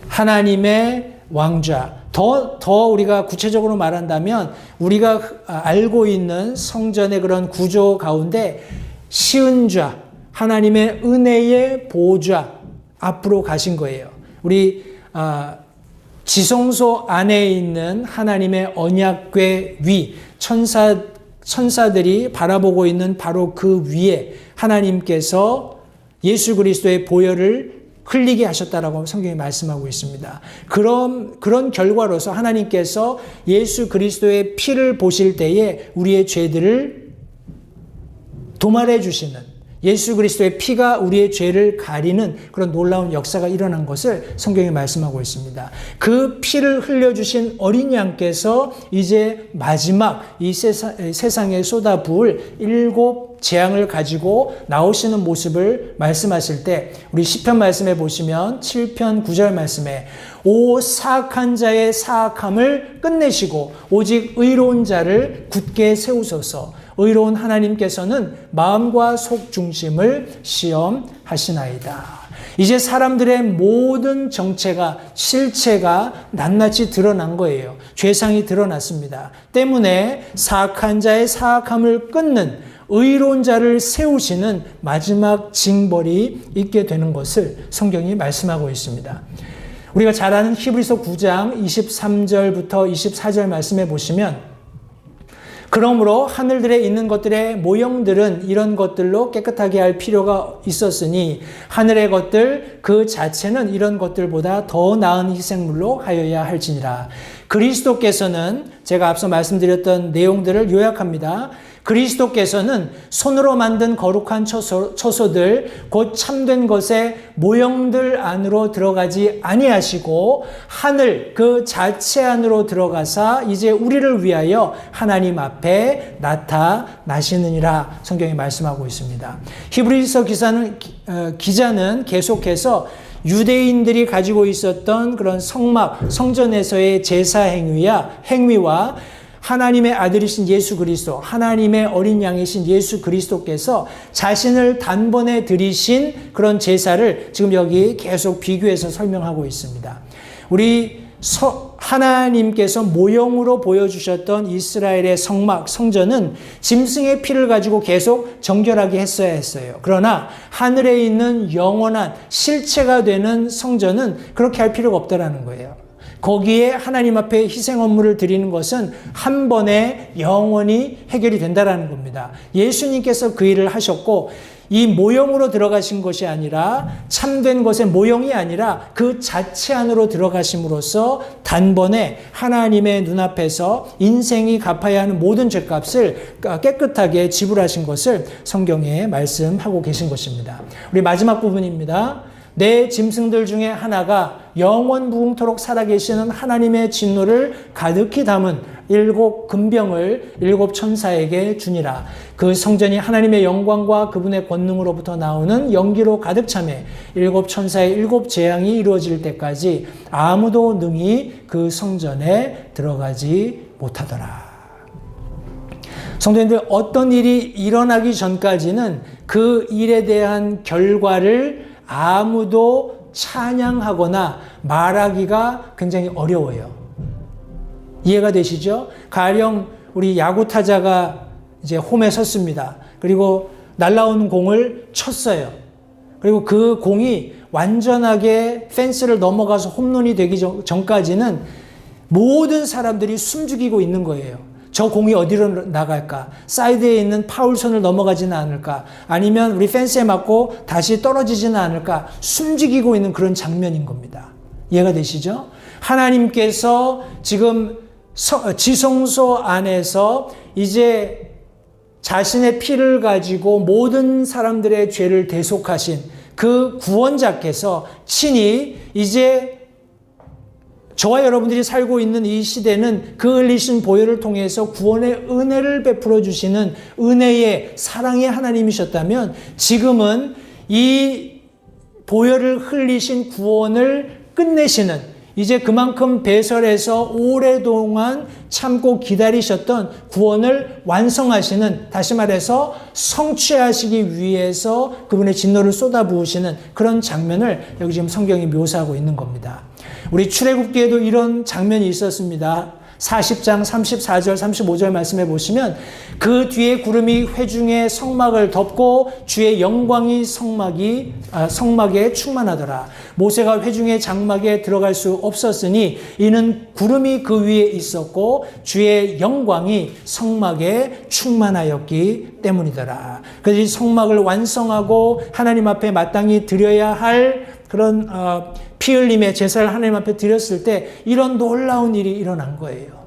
하나님의 왕좌. 더 우리가 구체적으로 말한다면 우리가 알고 있는 성전의 그런 구조 가운데 시은좌, 하나님의 은혜의 보좌 앞으로 가신 거예요. 우리 지성소 안에 있는 하나님의 언약궤 위 천사들이 바라보고 있는 바로 그 위에 하나님께서 예수 그리스도의 보혈을 흘리게 하셨다라고 성경이 말씀하고 있습니다. 그런 결과로서 하나님께서 예수 그리스도의 피를 보실 때에 우리의 죄들을 도말해 주시는 예수 그리스도의 피가 우리의 죄를 가리는 그런 놀라운 역사가 일어난 것을 성경이 말씀하고 있습니다. 그 피를 흘려주신 어린 양께서 이제 마지막 이 세상에 쏟아부을 7 재앙을 가지고 나오시는 모습을 말씀하실 때 우리 시편 말씀에 보시면 7편 9절 말씀에 오 사악한 자의 사악함을 끝내시고 오직 의로운 자를 굳게 세우소서. 의로운 하나님께서는 마음과 속 중심을 시험하시나이다. 이제 사람들의 모든 정체가, 실체가 낱낱이 드러난 거예요. 죄상이 드러났습니다. 때문에 사악한 자의 사악함을 끊는 의로운 자를 세우시는 마지막 징벌이 있게 되는 것을 성경이 말씀하고 있습니다. 우리가 잘 아는 히브리서 9장 23절부터 24절 말씀해 보시면, 그러므로 하늘들에 있는 것들의 모형들은 이런 것들로 깨끗하게 할 필요가 있었으니 하늘의 것들 그 자체는 이런 것들보다 더 나은 희생물로 하여야 할지니라. 그리스도께서는, 제가 앞서 말씀드렸던 내용들을 요약합니다. 그리스도께서는 손으로 만든 거룩한 처소들 곧 참된 것의 모형들 안으로 들어가지 아니하시고 하늘 그 자체 안으로 들어가사 이제 우리를 위하여 하나님 앞에 나타나시느니라 성경이 말씀하고 있습니다. 히브리서 기자는 계속해서 유대인들이 가지고 있었던 그런 성전에서의 제사 행위와 하나님의 아들이신 예수 그리스도, 하나님의 어린 양이신 예수 그리스도께서 자신을 단번에 드리신 그런 제사를 지금 여기 계속 비교해서 설명하고 있습니다. 우리 하나님께서 모형으로 보여주셨던 이스라엘의 성전은 짐승의 피를 가지고 계속 정결하게 했어야 했어요. 그러나 하늘에 있는 영원한 실체가 되는 성전은 그렇게 할 필요가 없다라는 거예요. 거기에 하나님 앞에 희생 업무를 드리는 것은 한 번에 영원히 해결이 된다라는 겁니다. 예수님께서 그 일을 하셨고, 이 모형으로 들어가신 것이 아니라, 참된 것의 모형이 아니라 그 자체 안으로 들어가심으로써 단번에 하나님의 눈앞에서 인생이 갚아야 하는 모든 죄값을 깨끗하게 지불하신 것을 성경에 말씀하고 계신 것입니다. 우리 마지막 부분입니다. 내 짐승들 중에 하나가 영원무궁토록 살아계시는 하나님의 진노를 가득히 담은 7 금병을 7 천사에게 주니라. 그 성전이 하나님의 영광과 그분의 권능으로부터 나오는 연기로 가득 차매 7 천사의 7 재앙이 이루어질 때까지 아무도 능히 그 성전에 들어가지 못하더라. 성도님들, 어떤 일이 일어나기 전까지는 그 일에 대한 결과를 아무도 찬양하거나 말하기가 굉장히 어려워요. 이해가 되시죠? 가령 우리 야구 타자가 이제 홈에 섰습니다. 그리고 날아오는 공을 쳤어요. 그리고 그 공이 완전하게 펜스를 넘어가서 홈런이 되기 전까지는 모든 사람들이 숨죽이고 있는 거예요. 저 공이 어디로 나갈까? 사이드에 있는 파울선을 넘어가지는 않을까? 아니면 우리 펜스에 맞고 다시 떨어지지는 않을까? 숨죽이고 있는 그런 장면인 겁니다. 이해가 되시죠? 하나님께서 지금 지성소 안에서 이제 자신의 피를 가지고 모든 사람들의 죄를 대속하신 그 구원자께서 친히 이제 저와 여러분들이 살고 있는 이 시대는 그 흘리신 보혈을 통해서 구원의 은혜를 베풀어 주시는 은혜의 사랑의 하나님이셨다면, 지금은 이 보혈을 흘리신 구원을 끝내시는, 이제 그만큼 배설해서 오랫동안 참고 기다리셨던 구원을 완성하시는, 다시 말해서 성취하시기 위해서 그분의 진노를 쏟아부으시는 그런 장면을 여기 지금 성경이 묘사하고 있는 겁니다. 우리 출애굽기에도 이런 장면이 있었습니다. 40장 34절 35절 말씀해 보시면, 그 뒤에 구름이 회중의 성막을 덮고 주의 영광이 성막에 충만하더라. 모세가 회중의 장막에 들어갈 수 없었으니 이는 구름이 그 위에 있었고 주의 영광이 성막에 충만하였기 때문이더라. 그래서 이 성막을 완성하고 하나님 앞에 마땅히 드려야 할 그런 피 흘림의 제사를 하나님 앞에 드렸을 때 이런 놀라운 일이 일어난 거예요.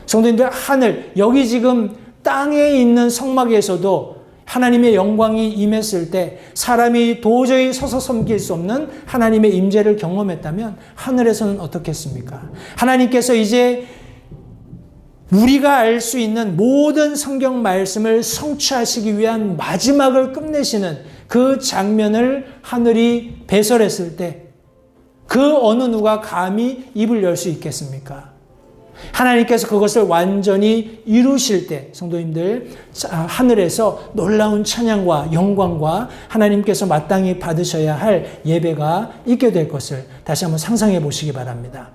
성도님들, 하늘, 여기 지금 땅에 있는 성막에서도 하나님의 영광이 임했을 때 사람이 도저히 서서 섬길 수 없는 하나님의 임재를 경험했다면 하늘에서는 어떻겠습니까? 하나님께서 이제 우리가 알 수 있는 모든 성경 말씀을 성취하시기 위한 마지막을 끝내시는 그 장면을 하늘이 배설했을 때 그 어느 누가 감히 입을 열 수 있겠습니까? 하나님께서 그것을 완전히 이루실 때 성도님들 하늘에서 놀라운 찬양과 영광과 하나님께서 마땅히 받으셔야 할 예배가 있게 될 것을 다시 한번 상상해 보시기 바랍니다.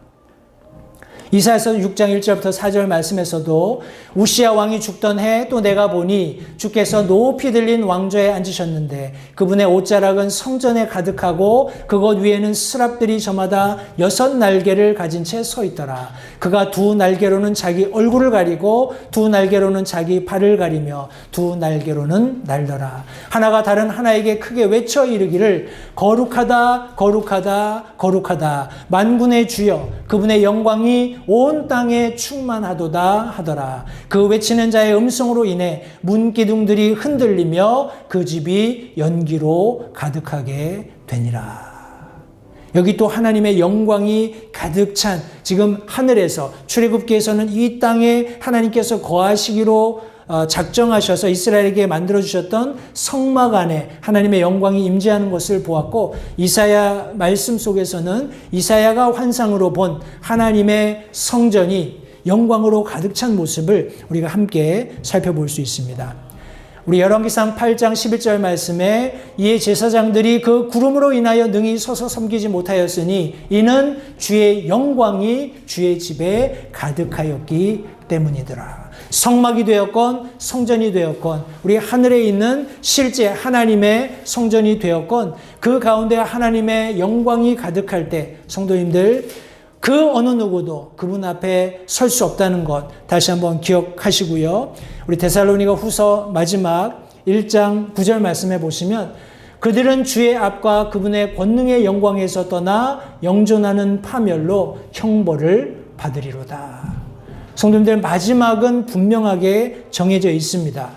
이사야서 6장 1절부터 4절 말씀에서도 우시야 왕이 죽던 해 또 내가 보니 주께서 높이 들린 왕좌에 앉으셨는데 그분의 옷자락은 성전에 가득하고 그것 위에는 스랍들이 저마다 6 날개를 가진 채 서 있더라. 그가 2 날개로는 자기 얼굴을 가리고 2 날개로는 자기 발을 가리며 2 날개로는 날더라. 하나가 다른 하나에게 크게 외쳐 이르기를 거룩하다 거룩하다 거룩하다 만군의 주여 그분의 영광이 온 땅에 충만하도다 하더라. 그 외치는 자의 음성으로 인해 문기둥들이 흔들리며 그 집이 연기로 가득하게 되니라. 여기 또 하나님의 영광이 가득 찬 지금 하늘에서 출애굽기에서는 이 땅에 하나님께서 거하시기로 작정하셔서 이스라엘에게 만들어주셨던 성막 안에 하나님의 영광이 임재하는 것을 보았고 이사야 말씀 속에서는 이사야가 환상으로 본 하나님의 성전이 영광으로 가득 찬 모습을 우리가 함께 살펴볼 수 있습니다. 우리 열왕기상 8장 11절 말씀에 이에 제사장들이 그 구름으로 인하여 능히 서서 섬기지 못하였으니 이는 주의 영광이 주의 집에 가득하였기 때문이더라. 성막이 되었건 성전이 되었건 우리 하늘에 있는 실제 하나님의 성전이 되었건 그 가운데 하나님의 영광이 가득할 때 성도님들 그 어느 누구도 그분 앞에 설 수 없다는 것 다시 한번 기억하시고요. 우리 데살로니가 후서 마지막 1장 9절 말씀해 보시면 그들은 주의 앞과 그분의 권능의 영광에서 떠나 영존하는 파멸로 형벌을 받으리로다. 성도님들 마지막은 분명하게 정해져 있습니다.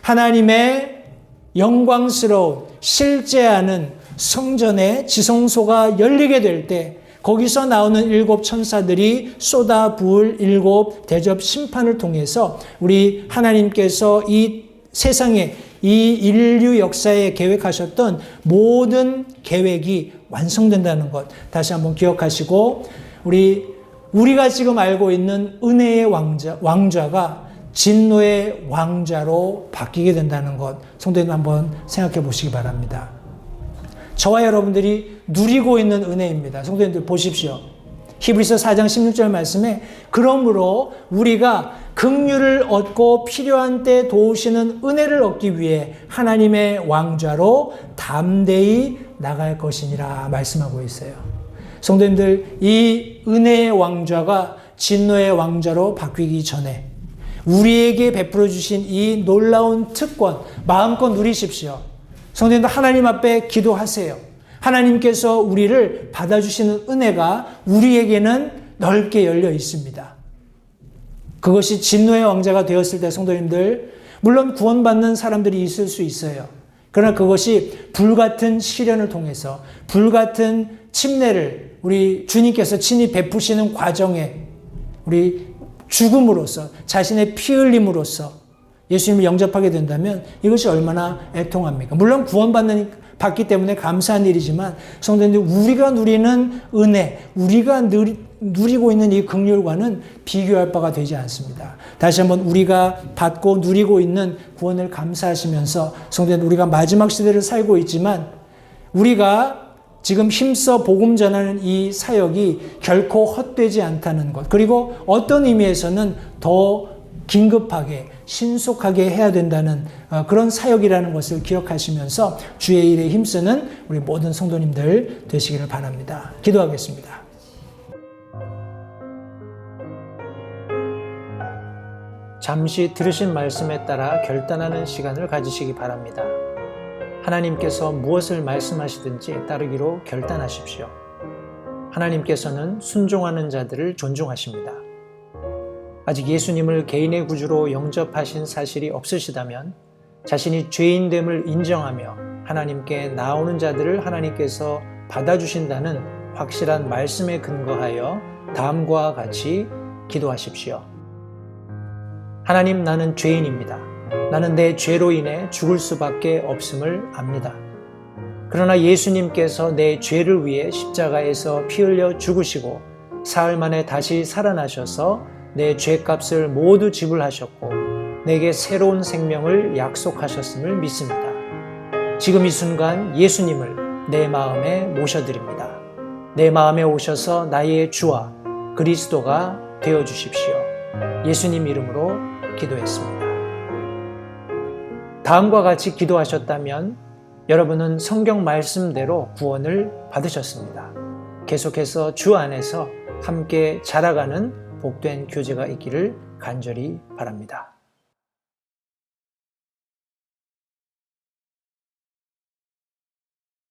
하나님의 영광스러운 실제하는 성전의 지성소가 열리게 될 때 거기서 나오는 7 천사들이 쏟아 부을 7 대접 심판을 통해서 우리 하나님께서 이 세상에 이 인류 역사에 계획하셨던 모든 계획이 완성된다는 것 다시 한번 기억하시고 우리가 지금 알고 있는 은혜의 왕좌가 진노의 왕좌로 바뀌게 된다는 것 성도님 한번 생각해 보시기 바랍니다. 저와 여러분들이 누리고 있는 은혜입니다. 성도님들 보십시오. 히브리서 4장 16절 말씀에 그러므로 우리가 긍휼을 얻고 필요한 때 도우시는 은혜를 얻기 위해 하나님의 왕좌로 담대히 나갈 것이니라 말씀하고 있어요. 성도님들 이 은혜의 왕좌가 진노의 왕좌로 바뀌기 전에 우리에게 베풀어 주신 이 놀라운 특권 마음껏 누리십시오. 성도님들 하나님 앞에 기도하세요. 하나님께서 우리를 받아주시는 은혜가 우리에게는 넓게 열려 있습니다. 그것이 진노의 왕자가 되었을 때 성도님들 물론 구원받는 사람들이 있을 수 있어요. 그러나 그것이 불같은 시련을 통해서 불같은 침례를 우리 주님께서 친히 베푸시는 과정에 우리 죽음으로써 자신의 피 흘림으로써 예수님을 영접하게 된다면 이것이 얼마나 애통합니까? 물론 받기 때문에 감사한 일이지만 성도님들 우리가 누리는 은혜, 우리가 누리고 있는 이 긍휼과는 비교할 바가 되지 않습니다. 다시 한번 우리가 받고 누리고 있는 구원을 감사하시면서 성도님들 우리가 마지막 시대를 살고 있지만 우리가 지금 힘써 복음 전하는 이 사역이 결코 헛되지 않다는 것 그리고 어떤 의미에서는 더 긴급하게 신속하게 해야 된다는 그런 사역이라는 것을 기억하시면서 주의 일에 힘쓰는 우리 모든 성도님들 되시기를 바랍니다. 기도하겠습니다. 잠시 들으신 말씀에 따라 결단하는 시간을 가지시기 바랍니다. 하나님께서 무엇을 말씀하시든지 따르기로 결단하십시오. 하나님께서는 순종하는 자들을 존중하십니다. 아직 예수님을 개인의 구주로 영접하신 사실이 없으시다면 자신이 죄인됨을 인정하며 하나님께 나오는 자들을 하나님께서 받아주신다는 확실한 말씀에 근거하여 다음과 같이 기도하십시오. 하나님, 나는 죄인입니다. 나는 내 죄로 인해 죽을 수밖에 없음을 압니다. 그러나 예수님께서 내 죄를 위해 십자가에서 피 흘려 죽으시고 사흘 만에 다시 살아나셔서 내 죄값을 모두 지불하셨고 내게 새로운 생명을 약속하셨음을 믿습니다. 지금 이 순간 예수님을 내 마음에 모셔드립니다. 내 마음에 오셔서 나의 주와 그리스도가 되어주십시오. 예수님 이름으로 기도했습니다. 다음과 같이 기도하셨다면 여러분은 성경 말씀대로 구원을 받으셨습니다. 계속해서 주 안에서 함께 자라가는 복된 교제가 있기를 간절히 바랍니다.